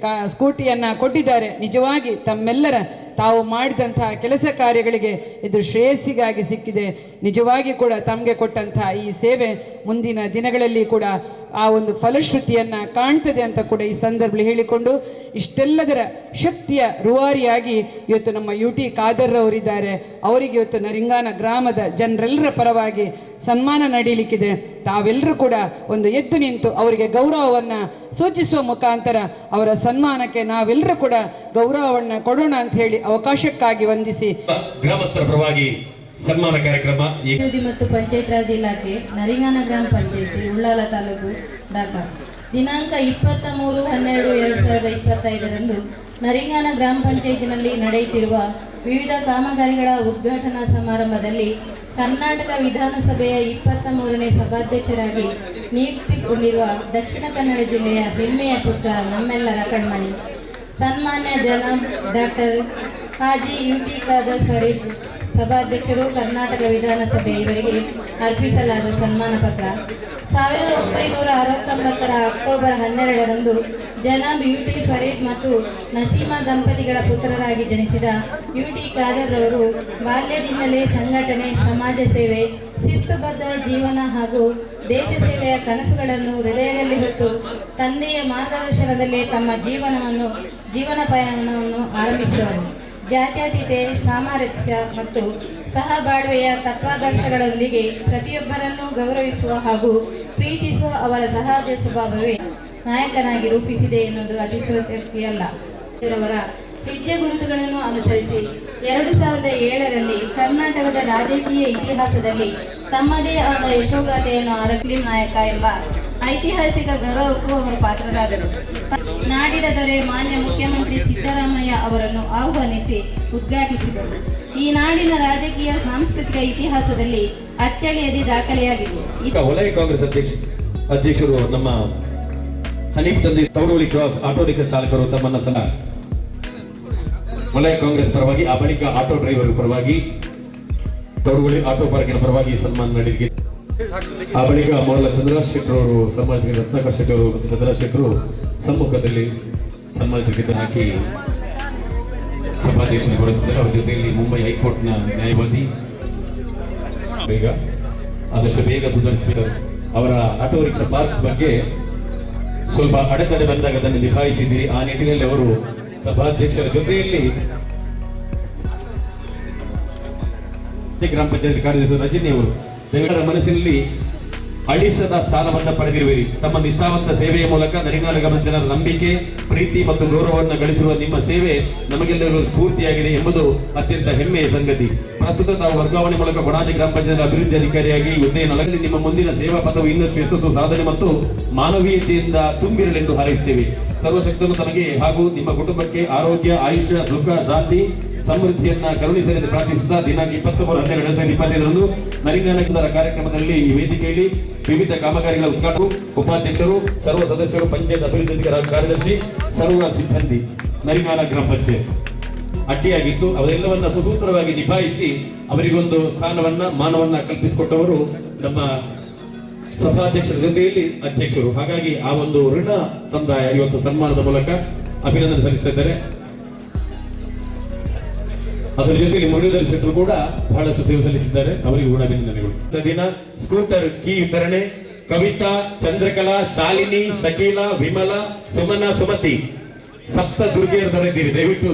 ಸ್ಕೂಟಿಯನ್ನು ಕೊಟ್ಟಿದ್ದಾರೆ. ನಿಜವಾಗಿ ತಮ್ಮೆಲ್ಲರ ತಾವು ಮಾಡಿದಂತಹ ಕೆಲಸ ಕಾರ್ಯಗಳಿಗೆ ಇದು ಶ್ರೇಯಸ್ಸಿಗಾಗಿ ಸಿಕ್ಕಿದೆ. ನಿಜವಾಗಿ ಕೂಡ ತಮಗೆ ಕೊಟ್ಟಂತಹ ಈ ಸೇವೆ ಮುಂದಿನ ದಿನಗಳಲ್ಲಿ ಕೂಡ ಆ ಒಂದು ಫಲಶ್ರುತಿಯನ್ನು ಕಾಣ್ತದೆ ಅಂತ ಕೂಡ ಈ ಸಂದರ್ಭದಲ್ಲಿ ಹೇಳಿಕೊಂಡು, ಇಷ್ಟೆಲ್ಲದರ ಶಕ್ತಿಯ ರೂವಾರಿಯಾಗಿ ಇವತ್ತು ನಮ್ಮ ಯು ಟಿ ಖಾದರ್ ಅವರಿದ್ದಾರೆ. ಅವರಿಗೆ ಇವತ್ತು ನರಿಂಗಾನ ಗ್ರಾಮದ ಜನರೆಲ್ಲರ ಪರವಾಗಿ ಸನ್ಮಾನ ನಡೀಲಿಕ್ಕಿದೆ. ತಾವೆಲ್ಲರೂ ಕೂಡ ಒಂದು ಎದ್ದು ನಿಂತು ಅವರಿಗೆ ಗೌರವವನ್ನು ಸೂಚಿಸುವ ಮುಖಾಂತರ ಅವರ ಸನ್ಮಾನಕ್ಕೆ ನಾವೆಲ್ಲರೂ ಕೂಡ ಗೌರವವನ್ನು ಕೊಡೋಣ ಅಂತ ಹೇಳಿ ಅವಕಾಶಕ್ಕಾಗಿ ವಂದಿಸಿ ಗ್ರಾಮಸ್ಥರ ಪರವಾಗಿ ಸನ್ಮಾನ ಕಾರ್ಯಕ್ರಮ. ಅಭಿವೃದ್ಧಿ ಮತ್ತು ಪಂಚಾಯತ್ ರಾಜ್ ಇಲಾಖೆ ನರಿಂಗಾನ ಗ್ರಾಮ ಪಂಚಾಯತಿ ಉಳ್ಳಾಲ ತಾಲೂಕು ಢಾಕಾ ದಿನಾಂಕ 23/12/2025 ನರಿಂಗಾನ ಗ್ರಾಮ ಪಂಚಾಯತಿನಲ್ಲಿ ನಡೆಯುತ್ತಿರುವ ವಿವಿಧ ಕಾಮಗಾರಿಗಳ ಉದ್ಘಾಟನಾ ಸಮಾರಂಭದಲ್ಲಿ ಕರ್ನಾಟಕ ವಿಧಾನಸಭೆಯ 23ನೇ ಸಭಾಧ್ಯಕ್ಷರಾಗಿ ನಿಯುಕ್ತಿಗೊಂಡಿರುವ ದಕ್ಷಿಣ ಕನ್ನಡ ಜಿಲ್ಲೆಯ ಹೆಮ್ಮೆಯ ಪುತ್ರ, ನಮ್ಮೆಲ್ಲರ ಕಣ್ಮಣಿ, ಸನ್ಮಾನ್ಯ ಜನಾಬ್ ಡಾಕ್ಟರ್ ಹಾಜಿ ಯು ಟಿ ಖಾದರ್ ಫರೀದ್ ಸಭಾಧ್ಯಕ್ಷರು, ಕರ್ನಾಟಕ ವಿಧಾನಸಭೆ ಇವರಿಗೆ ಅರ್ಪಿಸಲಾದ ಸನ್ಮಾನ ಪತ್ರ. 1969 ಅಕ್ಟೋಬರ್ 12ರಂದು ಜನಾಬ್ ಯು ಟಿ ಫರೀದ್ ಮತ್ತು ನಸೀಮಾ ದಂಪತಿಗಳ ಪುತ್ರರಾಗಿ ಜನಿಸಿದ ಯು ಟಿ ಖಾದರ್ ರವರು ಬಾಲ್ಯದಿಂದಲೇ ಸಂಘಟನೆ, ಸಮಾಜ ಸೇವೆ, ಶಿಸ್ತುಬದ್ಧ ಜೀವನ ಹಾಗೂ ದೇಶ ಸೇವೆಯ ಕನಸುಗಳನ್ನು ಹೃದಯದಲ್ಲಿ ಹೊತ್ತು ತಂದೆಯ ಮಾರ್ಗದರ್ಶನದಲ್ಲಿ ತಮ್ಮ ಜೀವನ ಪಯಣವನ್ನು ಆರಂಭಿಸಿದವರು. ಜಾತ್ಯತೀತೆ, ಸಾಮರಸ್ಯ ಮತ್ತು ಸಹಬಾಳ್ವೆಯ ತತ್ವಾದರ್ಶಗಳೊಂದಿಗೆ ಪ್ರತಿಯೊಬ್ಬರನ್ನು ಗೌರವಿಸುವ ಹಾಗೂ ಪ್ರೀತಿಸುವ ಅವರ ಸಹಜ ಸ್ವಭಾವವೇ ನಾಯಕನಾಗಿ ರೂಪಿಸಿದೆ ಎನ್ನುವುದು ಅತಿಶಯೋಕ್ತಿಯಲ್ಲ. ಅವರ ಹೆಜ್ಜೆ ಗುರುತುಗಳನ್ನು ಅನುಸರಿಸಿ 2007ರಲ್ಲಿ ಕರ್ನಾಟಕದ ರಾಜಕೀಯ ಇತಿಹಾಸದಲ್ಲಿ ತಮ್ಮದೇ ಆದ ಯಶೋಗಾಥೆಯನ್ನು ಆರಕ್ಲಿಂ ನಾಯಕ ಎಂಬ ಐತಿಹಾಸಿಕ ಗೌರವಕ್ಕೂ ಅವರು ಪಾತ್ರರಾದರು. ನಾಡಿನ ದೊರೆ ಮಾನ್ಯ ಮುಖ್ಯಮಂತ್ರಿ ಸಿದ್ದರಾಮಯ್ಯ ಅವರನ್ನು ಆಹ್ವಾನಿಸಿ ಉದ್ಘಾಟಿಸಿದರು. ಈ ನಾಡಿನ ರಾಜಕೀಯ ಸಾಂಸ್ಕೃತಿಕ ಇತಿಹಾಸದಲ್ಲಿ ಅಚ್ಚಳಿಯದೆ ದಾಖಲೆಯಾಗಿದೆ. ವಲಯ ಕಾಂಗ್ರೆಸ್ ಅಧ್ಯಕ್ಷರು ನಮ್ಮ ಹನೀಫ್ ತಂದೆ ತೌಡೋಳಿ ಕ್ರಾಸ್ ಆಟೋ ರಿಕ್ಷಾ ಚಾಲಕರು ತಮ್ಮನ್ನ ಸಹ ವಲಯ ಕಾಂಗ್ರೆಸ್ ಪರವಾಗಿ, ಆ ಬಳಿಕ ಆಟೋ ಡ್ರೈವರ್ ಪರವಾಗಿ, ತೌಡೋಳಿ ಆಟೋ ಪಾರ್ಕಿನ ಪರವಾಗಿ ಸನ್ಮಾನ ನಡೆದಿದೆ. ಆ ಬಳಿಕ ಮೊದಲ ಚಂದ್ರರಾಜ್ ಶೆಟ್ಟರ್ ಅವರು ಸನ್ಮಾನಿಸಿದ ರತ್ನಾಕರ್ ಶೆಟ್ಟರ್ ಅವರು ಮತ್ತು ಚಂದ್ರರಾಜ್ ಶೆಟ್ಟರು ಸಮ್ಮುಖದಲ್ಲಿ ಸನ್ಮಾನಿಸಿದ ಹಾಕಿ ಸಭಾಧ್ಯಕ್ಷರು ಹೊರಡಿಸಿದ್ದಾರೆ. ಅವರ ಜೊತೆಯಲ್ಲಿ ಮುಂಬೈ ಹೈಕೋರ್ಟ್ನ ನ್ಯಾಯವಾದಿ ಆದಷ್ಟು ಬೇಗ ಸುಧಾರಿಸಿದರು. ಅವರ ಆಟೋ ರಿಕ್ಷಾ ಪಾರ್ಕ್ ಬಗ್ಗೆ ಸ್ವಲ್ಪ ಅಡೆತಡೆ ಬಂದಾಗ ಅದನ್ನು ನಿಭಾಯಿಸಿದ್ದೀರಿ. ಆ ನಿಟ್ಟಿನಲ್ಲಿ ಅವರು ಸಭಾಧ್ಯಕ್ಷರ ಜೊತೆಯಲ್ಲಿ ಗ್ರಾಮ ಪಂಚಾಯತ್ ಕಾರ್ಯದರ್ಶಿ ರಜನಿ ಅವರು ದಯವಿಟ್ಟು ಮನಸ್ಸಿನಲ್ಲಿ ಅಳಿಸದ ಸ್ಥಾನವನ್ನ ಪಡೆದಿರುವಿರಿ. ತಮ್ಮ ನಿಷ್ಠಾವಂತ ಸೇವೆಯ ಮೂಲಕ ನರಿಗಾನ ಗ್ರಾಮದ ಜನರ ನಂಬಿಕೆ, ಪ್ರೀತಿ ಮತ್ತು ಗೌರವವನ್ನು ಗಳಿಸಿರುವ ನಿಮ್ಮ ಸೇವೆ ನಮಗೆಲ್ಲರೂ ಸ್ಫೂರ್ತಿಯಾಗಿದೆ ಎಂಬುದು ಅತ್ಯಂತ ಹೆಮ್ಮೆಯ ಸಂಗತಿ. ಪ್ರಸ್ತುತ ತಾವು ವರ್ಗಾವಣೆ ಮೂಲಕ ಕೊಡಾಜಿ ಗ್ರಾಮ ಪಂಚಾಯತ್ ಅಭಿವೃದ್ಧಿ ಅಧಿಕಾರಿಯಾಗಿ ಹುದ್ದೆಯಲ್ಲಿ ನಿಮ್ಮ ಮುಂದಿನ ಸೇವಾ ಪಥವು ಇನ್ನಷ್ಟು ಯಶಸ್ಸು ಸಾಧನೆ ಮತ್ತು ಮಾನವೀಯತೆಯಿಂದ ತುಂಬಿರಲೆಂದು ಹಾರೈಸುತ್ತೇವೆ. ಸರ್ವಶಕ್ತನು ತಮಗೆ ಹಾಗೂ ನಿಮ್ಮ ಕುಟುಂಬಕ್ಕೆ ಆರೋಗ್ಯ, ಆಯುಷ್ಯ, ಸುಖ, ಶಾಂತಿ, ಸಮೃದ್ಧಿಯನ್ನ ಕರುಣಿಸಲೆಂದು ಪ್ರಾರ್ಥಿಸುತ್ತಾ ದಿನಾಂಕ 23/12/2025 ನರಿಗಾನ ಕಾರ್ಯಕ್ರಮದಲ್ಲಿ ಈ ವೇದಿಕೆಯಲ್ಲಿ ವಿವಿಧ ಕಾಮಗಾರಿಗಳ ಉದ್ಘಾಟನೆ, ಉಪಾಧ್ಯಕ್ಷರು, ಸರ್ವ ಸದಸ್ಯರು, ಪಂಚಾಯತ್ ಅಭಿವೃದ್ಧಿ ಕಾರ್ಯದರ್ಶಿ, ಸರ್ವ ಸಿಬ್ಬಂದಿ ನರಿಗಾನ ಗ್ರಾಮ ಪಂಚಾಯತ್ ಅಡ್ಡಿಯಾಗಿತ್ತು. ಅವೆಲ್ಲವನ್ನ ಸುಸೂತ್ರವಾಗಿ ನಿಭಾಯಿಸಿ ಅವರಿಗೊಂದು ಸ್ಥಾನವನ್ನ, ಮಾನವನ್ನ ಕಲ್ಪಿಸಿಕೊಟ್ಟವರು ನಮ್ಮ ಸಭಾಧ್ಯಕ್ಷರ ಜೊತೆಯಲ್ಲಿ ಅಧ್ಯಕ್ಷರು. ಹಾಗಾಗಿ ಆ ಒಂದು ಋಣ ಸಮುದಾಯ ಇವತ್ತು ಸನ್ಮಾನದ ಮೂಲಕ ಅಭಿನಂದನೆ ಸಲ್ಲಿಸ್ತಾ ಇದ್ದಾರೆ. ಅದರ ಜೊತೆಯಲ್ಲಿ ಮುರಳೀಧರ್ ಶೆಟ್ಟರು ಕೂಡ ಬಹಳಷ್ಟು ಸೇವೆ ಸಲ್ಲಿಸಿದ್ದಾರೆ. ಅವರಿಗೆ ಕೂಡ ಅಭಿನಂದನೆಗಳು. ದಿನ ಸ್ಕೂಟರ್ ಕೀ ವಿತರಣೆ ಕವಿತಾ, ಚಂದ್ರಕಲಾ, ಶಾಲಿನಿ, ಶಕೀಲಾ, ವಿಮಲಾ, ಸುಮನಾ, ಸುಮತಿ ಸಪ್ತ ದುರ್ಗೆಯರಿದ್ದೀರಿ. ದಯವಿಟ್ಟು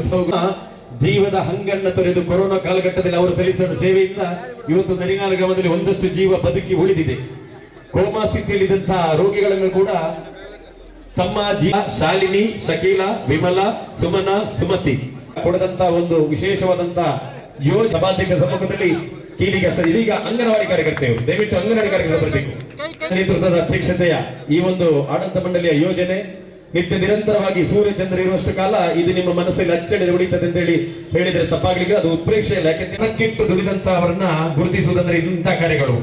ಜೀವದ ಹಂಗನ್ನ ತೊರೆದು ಕೊರೋನಾ ಕಾಲಘಟ್ಟದಲ್ಲಿ ಅವರು ಸಲ್ಲಿಸಿದ ಸೇವೆಯಿಂದ ಇವತ್ತು ನರಿಗಾನ ಗ್ರಾಮದಲ್ಲಿ ಒಂದಷ್ಟು ಜೀವ ಬದುಕಿ ಉಳಿದಿದೆ. ಕೋಮಾ ಸ್ಥಿತಿಯಲ್ಲಿದ್ದಂತಹ ರೋಗಿಗಳನ್ನು ಕೂಡ ತಮ್ಮ ಶಾಲಿನಿ, ಶಕೀಲಾ, ವಿಮಲಾ, ಸುಮನಾ, ಸುಮತಿ ಕೊಡದಂತ ಒಂದು ವಿಶೇಷವಾದಂತ ಯೋಜನೆ ಸಭಾಧ್ಯಕ್ಷರ ಸಮ್ಮುಖದಲ್ಲಿ ಕೀಲಿಗೆ ಇದೀಗ ಅಂಗನವಾಡಿ ಕಾರ್ಯಕರ್ತೆಯರು ದಯವಿಟ್ಟು ಅಂಗನವಾಡಿ ಕಾರ್ಯಕರ್ತರು ಬರಬೇಕು. ನೇತೃತ್ವದ ಅಧ್ಯಕ್ಷತೆಯ ಈ ಒಂದು ಆಡಳಿತ ಮಂಡಳಿಯ ಯೋಜನೆ ನಿತ್ಯ ನಿರಂತರವಾಗಿ ಸೂರ್ಯ ಚಂದ್ರ ಇರುವಷ್ಟು ಕಾಲ ಇದು ನಿಮ್ಮ ಮನಸ್ಸಲ್ಲಿ ಅಚ್ಚಳಿ ಉಳಿತದೆ ಅಂತ ಹೇಳಿದ್ರೆ ತಪ್ಪಾಗ್ಲಿಕ್ಕೆ ಅದು ಉತ್ಪ್ರೇಕ್ಷೆ ಇಲ್ಲ. ಯಾಕೆಂದ್ರೆ ದುಡಿದಂತ ಅವರನ್ನ ಗುರುತಿಸುವುದಂದ್ರೆ ಇಂತಹ ಕಾರ್ಯಗಳು.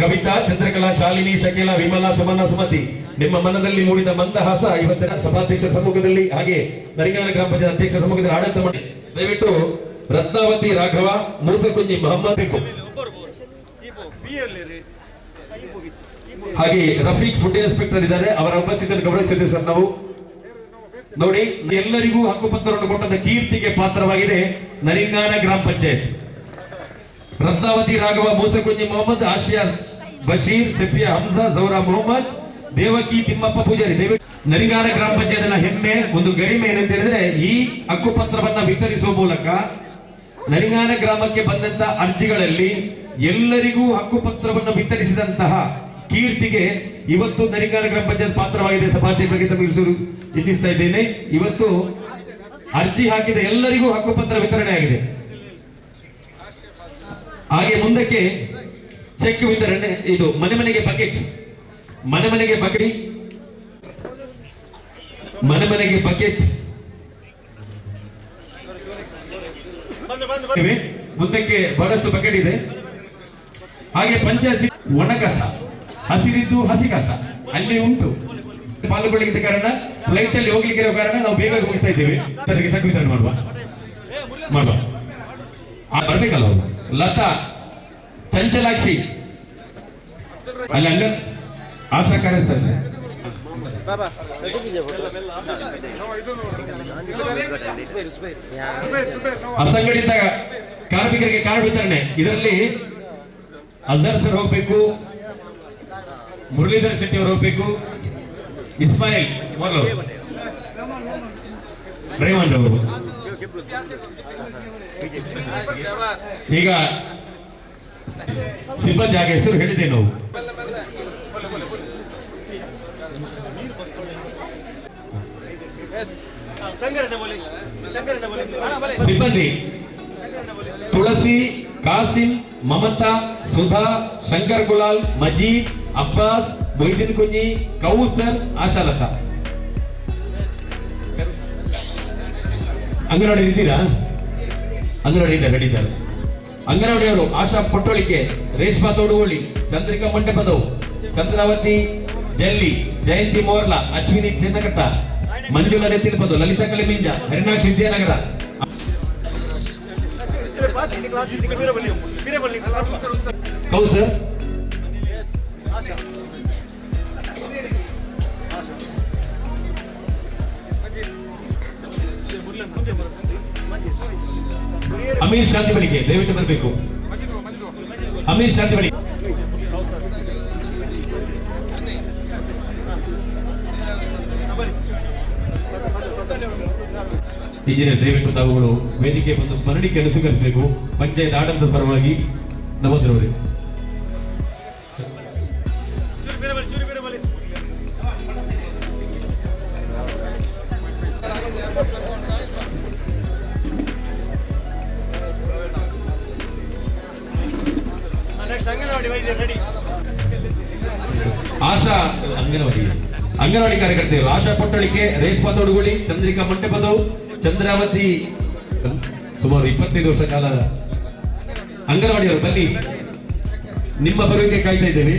ಕವಿತಾ, ಚಂದ್ರಕಲಾ, ಶಾಲಿನಿ, ಶಕೀಲಾ, ವಿಮಲಾ, ಸುಮನಾ, ಸುಮತಿ ನಿಮ್ಮ ಮನದಲ್ಲಿ ಮೂಡಿದ ಮಂದಹಾಸ ಇವತ್ತಿನ ಸಭಾಧ್ಯಕ್ಷರ ಸಮ್ಮುಖದಲ್ಲಿ ಹಾಗೆ ನರಿಗಾನ ಗ್ರಾಮ ಪಂಚಾಯತ್ ಅಧ್ಯಕ್ಷರ ಸಮ್ಮುಖದಲ್ಲಿ ಆಡಳಿತ ಮಾಡಿ ದಯವಿಟ್ಟು ರತ್ನಾವತಿ ರಾಘವ, ಮೂಸಕುಂಜಿ ಮೊಹಮ್ಮದ್ ಬೇಕು, ಹಾಗೆ ರಫೀಕ್ ಫುಡ್ ಇನ್ಸ್ಪೆಕ್ಟರ್ ಇದ್ದಾರೆ. ಅವರ ಉಪಸ್ಥಿತಿಯನ್ನು ಗೌರವಿಸುತ್ತೇವೆ ಸರ್. ನಾವು ನೋಡಿ, ಎಲ್ಲರಿಗೂ ಹಕ್ಕುಪತ್ರವನ್ನು ಕೊಟ್ಟಂತ ಕೀರ್ತಿಗೆ ಪಾತ್ರವಾಗಿದೆ ನರಿಗಾನ ಗ್ರಾಮ ಪಂಚಾಯತ್. ರತ್ನಾವತಿ ರಾಘವ, ಮೂಸಕುಂಜಿ ಮೊಹಮ್ಮದ್, ಆಶಿಯಾ ಬಶೀರ್, ಸಫಿಯಾ ಹಂಸಾ, ಜೌರಾ ಮೊಹಮ್ಮದ್, ದೇವಕಿ ತಿಮ್ಮಪ್ಪ ಪೂಜಾರಿ. ನರಿಗಾನ ಗ್ರಾಮ ಪಂಚಾಯತ್ನ ಹೆಮ್ಮೆ ಒಂದು ಗರಿಮೆ ಏನಂತ ಹೇಳಿದ್ರೆ ಈ ಹಕ್ಕುಪತ್ರವನ್ನ ವಿತರಿಸುವ ಮೂಲಕ ನರಿಗಾನ ಗ್ರಾಮಕ್ಕೆ ಬಂದಂತ ಅರ್ಜಿಗಳಲ್ಲಿ ಎಲ್ಲರಿಗೂ ಹಕ್ಕುಪತ್ರವನ್ನು ವಿತರಿಸಿದಂತಹ ಕೀರ್ತಿಗೆ ಇವತ್ತು ನರಿಗಾನ ಗ್ರಾಮ ಪಂಚಾಯತ್ ಪಾತ್ರವಾಗಿದೆ. ಸಭಾಧ್ಯಕ್ಷರಿಗೆ ತಮಗೆ ಇಚ್ಛಿಸ್ತಾ ಇದ್ದೇನೆ. ಇವತ್ತು ಅರ್ಜಿ ಹಾಕಿದ ಎಲ್ಲರಿಗೂ ಹಕ್ಕುಪತ್ರ ವಿತರಣೆ ಆಗಿದೆ. ಹಾಗೆ ಮುಂದಕ್ಕೆ ಚೆಕ್ ವಿತರಣೆ, ಇದು ಮನೆ ಮನೆಗೆ ಬಕೆಟ್, ಮನೆ ಮನೆಗೆ ಬಕೆಟ್, ಮನೆ ಮನೆಗೆ ಬಕೆಟ್ ಮುಂದಕ್ಕೆ ಬಹಳಷ್ಟು ಬಕೆಟ್ ಇದೆ. ಹಾಗೆ ಪಂಚಾಯತ್ ಒಣಕಸ, ಹಸಿರಿದ್ದು ಹಸಿ ಕಸ ಅಲ್ಲಿ ಉಂಟು. ಪಾಲ್ಗೊಳ್ಳಿದ ಕಾರಣ ಫ್ಲೈಟ್ ಅಲ್ಲಿ ಹೋಗ್ಲಿಕ್ಕೆ ಇರೋ ಕಾರಣ ನಾವು ಬೇಗ ಮುಗಿಸ್ತಾ ಇದ್ದೇವೆ. ಚೆಕ್ ವಿತರಣೆ ಮಾಡುವ ಬರ್ಬೇಕಲ್ಲ ಅವರು. ಲತಾ, ಚಂಚಲಾಕ್ಷಿ ಅಲ್ಲಿ ಅಂಗ ಆಶಾ ಕಾರ್ಯಕರ್ತರು, ಅಸಂಘಟಿತ ಕಾರ್ಮಿಕರಿಗೆ ಕಾರ್ಡ್ ವಿತರಣೆ. ಇದರಲ್ಲಿ ಅಜರ್ ಸರ್ ಹೋಗ್ಬೇಕು, ಮುರಳೀಧರ್ ಶೆಟ್ಟಿ ಅವರು ಹೋಗ್ಬೇಕು, ಇಸ್ಮಾಯಿಲ್ ಮೊದಲು ರೇವಂತ್ ಅವರು. ಈಗ ಸಿಬ್ಬಂದಿ ಆಗ ಹೆಸರು ಹೇಳಿದೆ ನಾವು. ಸಿಬ್ಬಂದಿ ತುಳಸಿ, ಕಾಸಿಂ, ಮಮತಾ, ಸುಧಾ, ಶಂಕರ್ ಗುಲಾಲ್, ಮಜೀದ್, ಅಬ್ಬಾಸ್, ಮೊಯ್ದೀನ್ ಕುഞ്ഞി, ಕೌಸರ್, ಆಶಾಲತಾ. ಅಂಗನವಾಡಿ ಇದ್ದೀರಾ? ಅಂಗನವಾಡಿ ನಡೀತಾರೆ. ಅಂಗನವಾಡಿಯವರು ಆಶಾ ಪೊಟ್ಟೊಳಿಕೆ, ರೇಷ್ಮಾ ತೋಡುಗೋಳಿ, ಚಂದ್ರಿಕಾ ಮಂಟಪದವು, ಚಂದ್ರಾವತಿ ಜಲ್ಲಿ, ಜಯಂತಿ ಮೋರ್ಲಾ, ಅಶ್ವಿನಿ ಸೇನಕಟ್ಟ, ಮಂಜುಳಾ ನೆತ್ತಿಲ್ಪದು, ಲಲಿತಾ ಕಲಿಮಿಂಜ, ಹರಿನಾಕ್ಷ್ ವಿದ್ಯಾನಗರ. ಕೌಸರ್ ಅಮೀರ್ ಶಾಂತಿ ಬಳಿಗೆ ದಯವಿಟ್ಟು ಬರಬೇಕು. ಅಮೀರ್ ಶಾಂತಿ ಬಳಿ ಇಂಜಿನಿಯರ್ ದಯವಿಟ್ಟು ತಾವುಗಳು ವೇದಿಕೆ ಬಂದು ಸ್ಮರಣಿಕೆಯನ್ನು ಸ್ವೀಕರಿಸಬೇಕು. ಪಂಚಾಯತ್ ಆಡಳಿತದ ಪರವಾಗಿ ನವೋದ್ರವರೇ. ಆಶಾ ಅಂಗನವಾಡಿ ಕಾರ್ಯಕರ್ತೆಯರು ಆಶಾ ಪೊಟ್ಟಳಿಕೆ, ರೇಷ್ಮಾ ತೋಡುಗುಳಿ, ಚಂದ್ರಿಕಾ ಮಂಟಪದವು, ಚಂದ್ರಾವತಿ ಸುಮಾರು 25 ವರ್ಷ ಕಾಲ ಅಂಗನವಾಡಿಯವರು ಬನ್ನಿ, ನಿಮ್ಮ ಬರುವಿಕೆ ಕಾಯ್ತಾ ಇದ್ದೇವೆ.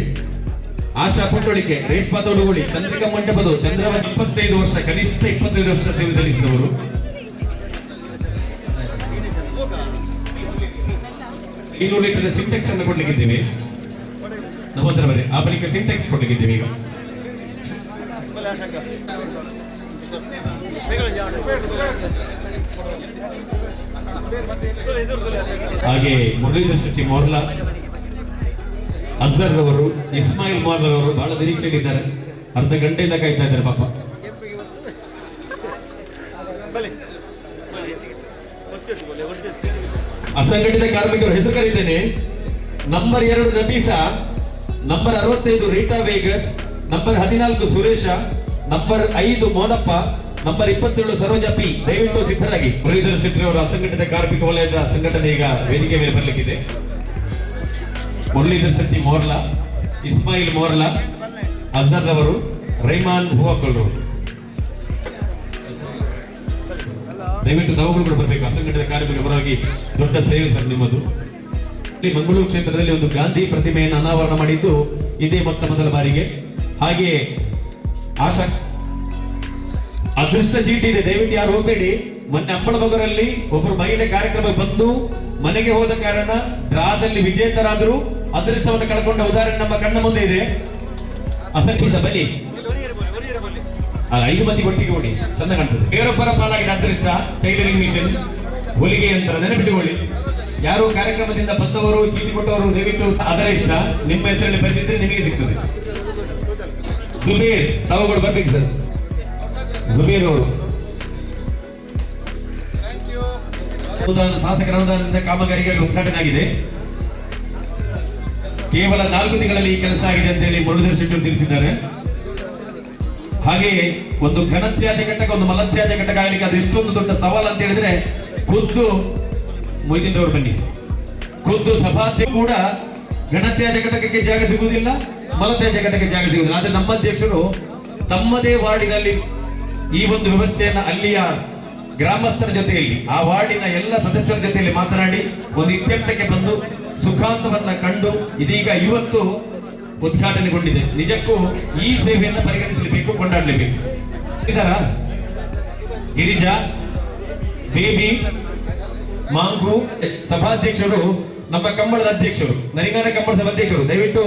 ಆಶಾ ಪೊಟ್ಟಳಿಕೆ, ರೇಷ್ಮಾ ತೋಡುಗುಳಿ, ಚಂದ್ರಿಕಾ ಮಂಟಪದವು, ಚಂದ್ರಾವತಿ 25 ವರ್ಷ, ಕನಿಷ್ಠ 25 ವರ್ಷ ಸೇವೆ ಸಲ್ಲಿಸಿದವರು. ಲೀಟರ್ ಸಿಂಟೆಕ್ಸ್ ಅನ್ನು ಕೊಡ್ಲಿಕ್ಕಿದ್ದೀವಿ. ನಮ್ಮ ಹತ್ರ ಬನ್ನಿ. ಆ ಬಳಿಕ ಸಿಂಟೆಕ್ಸ್ ಕೊಡ್ಲಿಕ್ಕಿದ್ದೀವಿ. ಈಗ ಹಾಗೆ ಮುರಳೀಧರ್ ಶೆಟ್ಟಿ ಮೋರ್ಲಾ, ಅಜರ್ ಅವರು, ಇಸ್ಮಾಯಿಲ್ ಮೋರ್ಲಾ ಅವರು ಬಹಳ ನಿರೀಕ್ಷೆಯಲ್ಲಿದ್ದಾರೆ. ಅರ್ಧ ಗಂಟೆಯಿಂದ ಕಾಯ್ತಾ ಇದ್ದಾರೆ ಪಾಪ. ಅಸಂಘಟಿತ ಕಾರ್ಮಿಕರ ಹೆಸರು ಕರೀತೇನೆ. Number 2 Nabisa, number 65 Rita Vegas, number 14 Suresha, number 5 Monappa, number 27 Saroja P. ದಯವಿಟ್ಟು ಸಿದ್ಧರಾಗಿ. ಮುರಳೀಧರ್ ಶೆಟ್ಟಿ ಅವರು ಅಸಂಘಟಿತ ಕಾರ್ಮಿಕ ವಲಯದ ಸಂಘಟನೆ ಈಗ ವೇದಿಕೆ ಮೇಲೆ ಬರಲಿಕ್ಕಿದೆ. ಮುರಳೀಧರ್ ಶೆಟ್ಟಿ ಮೋರ್ಲಾ, ಇಸ್ಮಾಯಿಲ್ ಮೋರ್ಲಾ, ಅಜರ್ ಅವರು, ರೈಮಾನ್ ಹೂವಕ್ಕಲ್ರು. ದಯವಿಟ್ಟು ತಾವುಗಳು ಕೂಡ ಬರಬೇಕು. ಅಸಂಘಟಿತ ಕಾರ್ಮಿಕ ಪರವಾಗಿ ದೊಡ್ಡ ಸೇವೆ ಸರ್ ನಿಮ್ಮದು. ಮಂಗಳೂರು ಕ್ಷೇತ್ರದಲ್ಲಿ ಒಂದು ಗಾಂಧಿ ಪ್ರತಿಮೆಯನ್ನು ಅನಾವರಣ ಮಾಡಿದ್ದು ಇದೇ ಮೊದಲ ಬಾರಿಗೆ. ಹಾಗೆಯೇ ಆಶಾ ಅದೃಷ್ಟ ಚೀಟಿ ಇದೆ, ದಯವಿಟ್ಟು ಯಾರು ಹೋಗಬೇಡಿ. ಮೊನ್ನೆ ಅಂಬಳಮಗರಲ್ಲಿ ಒಬ್ಬರು ಮಹಿಳೆ ಕಾರ್ಯಕ್ರಮಕ್ಕೆ ಬಂದು ಮನೆಗೆ ಹೋದ ಕಾರಣ ಡ್ರಾದಲ್ಲಿ ವಿಜೇತರಾದರೂ ಅದೃಷ್ಟವನ್ನು ಕಳ್ಕೊಂಡ ಉದಾಹರಣೆ ನಮ್ಮ ಕಣ್ಣ ಮುಂದೆ ಇದೆ. ಅಸಂಖ್ಯ ಬನ್ನಿ, 5 ಮಂದಿ ಒಟ್ಟಿಗೆ ಓಡಿ ಚಂದ ಕಾಣ್ತದೆ. ಬೇರೊಬ್ಬರ ಪಾಲಾಗಿದೆ ಅದೃಷ್ಟ. ಟೈಲರಿಂಗ್ ಮಿಷನ್, ಹೊಲಿಗೆ ಯಂತ್ರ ನೆನಪಿಟ್ಟುಕೊಳ್ಳಿ. ಯಾರು ಕಾರ್ಯಕ್ರಮದಿಂದ ಬಂದವರು ಚೀಟಿ ಕೊಟ್ಟವರು ದಯವಿಟ್ಟು ಅದರ ಇಷ್ಟ ನಿಮ್ಮ ಹೆಸರಲ್ಲಿ ಬಂದಿದ್ರೆ ನಿಮಗೆ ಸಿಗ್ತದೆ. ಜುಬೇರ್ ತಾವುಗಳು ಬರ್ಬೇಕು ಸರ್. ಜುಬೇರ್ ಅವರು ಶಾಸಕರ ಅನುದಾನದಿಂದ ಕಾಮಗಾರಿಗೆ ಉದ್ಘಾಟನೆ ಆಗಿದೆ. ಕೇವಲ 4 ತಿಂಗಳಲ್ಲಿ ಈ ಕೆಲಸ ಆಗಿದೆ ಅಂತ ಹೇಳಿ ಮುರಳೀಧರ್ ಶೆಟ್ಟಿ ತಿಳಿಸಿದ್ದಾರೆ. ಹಾಗೆಯೇ ಒಂದು ಘನತ್ಯಾಜ್ಯ ಘಟಕ, ಒಂದು ಮಲತ್ಯಾಜ್ಯ ಘಟಕ ಆಗಲಿಕ್ಕೆ ಅದು ಇಷ್ಟೊಂದು ದೊಡ್ಡ ಸವಾಲು ಅಂತ ಹೇಳಿದ್ರೆ ಖುದ್ದು ಮೊಯ್ದೀನ್ ಅವರು ಬನ್ನಿ. ಖುದ್ದು ಸಭಾಧ್ಯಕ್ಷ ಕೂಡ ಘನತ್ಯಾಜ್ಯ ಘಟಕಕ್ಕೆ ಜಾಗ ಸಿಗುವುದಿಲ್ಲ, ಮಲತ್ಯಾಜ್ಯ ಘಟಕಕ್ಕೆ ಜಾಗ ಸಿಗುವುದಿಲ್ಲ. ಆದ್ರೆ ನಮ್ಮ ಅಧ್ಯಕ್ಷರು ತಮ್ಮದೇ ವಾರ್ಡಿನಲ್ಲಿ ಈ ಒಂದು ವ್ಯವಸ್ಥೆಯನ್ನ ಅಲ್ಲಿಯ ಗ್ರಾಮಸ್ಥರ ಜೊತೆಯಲ್ಲಿ, ಆ ವಾರ್ಡಿನ ಎಲ್ಲ ಸದಸ್ಯರ ಜೊತೆಯಲ್ಲಿ ಮಾತನಾಡಿ ಒಂದು ಇತ್ಯರ್ಥಕ್ಕೆ ಬಂದು ಸುಖಾಂತವನ್ನ ಕಂಡು ಇದೀಗ ಇವತ್ತು ಉದ್ಘಾಟನೆಗೊಂಡಿದೆ. ನಿಜಕ್ಕೂ ಈ ಸೇವೆಯನ್ನು ಪರಿಗಣಿಸಲೇಬೇಕು, ಕೊಂಡಾಡಲೇಬೇಕು. ಇದರ ಗಿರಿಜಾ, ಬೇಬಿ, ಮಾಂಕು ಸಭಾಧ್ಯಕ್ಷರು, ನಮ್ಮ ಕಂಬಳದ ಅಧ್ಯಕ್ಷರು, ನರಿಗಾನ ಕಂಬಳ ಸಭಾಧ್ಯಕ್ಷರು, ದಯವಿಟ್ಟು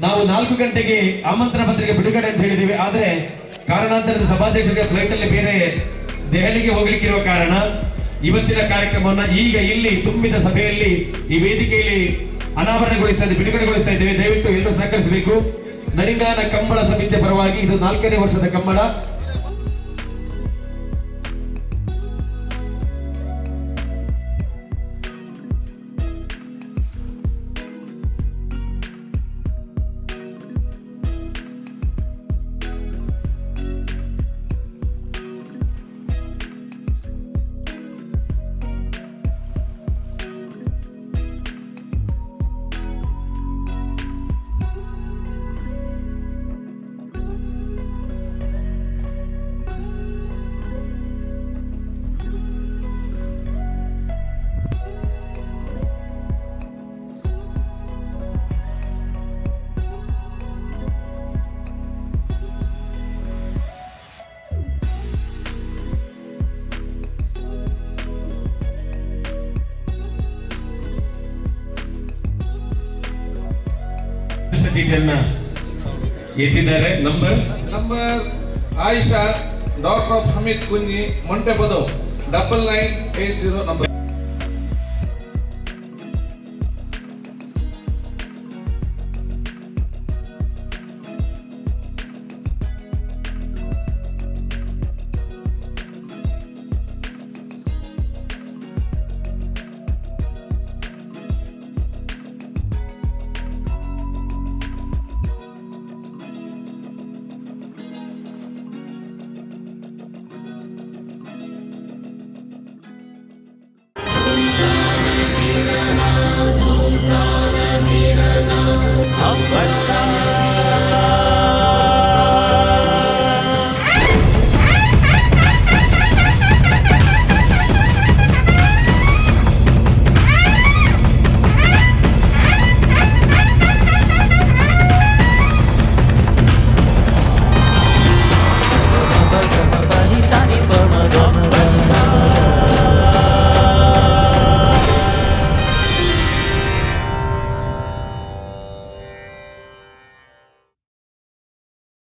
ನಾವು 4 ಗಂಟೆಗೆ ಆಮಂತ್ರಣ ಪತ್ರಿಕೆ ಬಿಡುಗಡೆ ಅಂತ ಹೇಳಿದ್ದೇವೆ. ಆದ್ರೆ ಕಾರಣಾಂತರದ ಸಭಾಧ್ಯಕ್ಷರಿಗೆ ಫ್ಲೈಟ್ ಅಲ್ಲಿ ಬೇರೆ ದೆಹಲಿಗೆ ಹೋಗ್ಲಿಕ್ಕಿರುವ ಕಾರಣ ಇವತ್ತಿನ ಕಾರ್ಯಕ್ರಮವನ್ನ ಈಗ ಇಲ್ಲಿ ತುಂಬಿದ ಸಭೆಯಲ್ಲಿ ಈ ವೇದಿಕೆಯಲ್ಲಿ ಅನಾವರಣಗೊಳಿಸ್ತಾ ಇದ್ದೇವೆ, ಬಿಡುಗಡೆಗೊಳಿಸ್ತಾ ಇದ್ದೇವೆ. ದಯವಿಟ್ಟು ಎಲ್ಲರೂ ಸಹಕರಿಸಬೇಕು. ನರಿಗಾನ ಕಂಬಳ ಸಮಿತಿಯ ಪರವಾಗಿ ಇದು 4ನೇ ವರ್ಷದ ಕಂಬಳ. ಚೀಟಿಯನ್ನ ಎತ್ತಿದ್ದಾರೆ. Number Ayisha doctor of Hameed Kunji Montepadu 9980 number.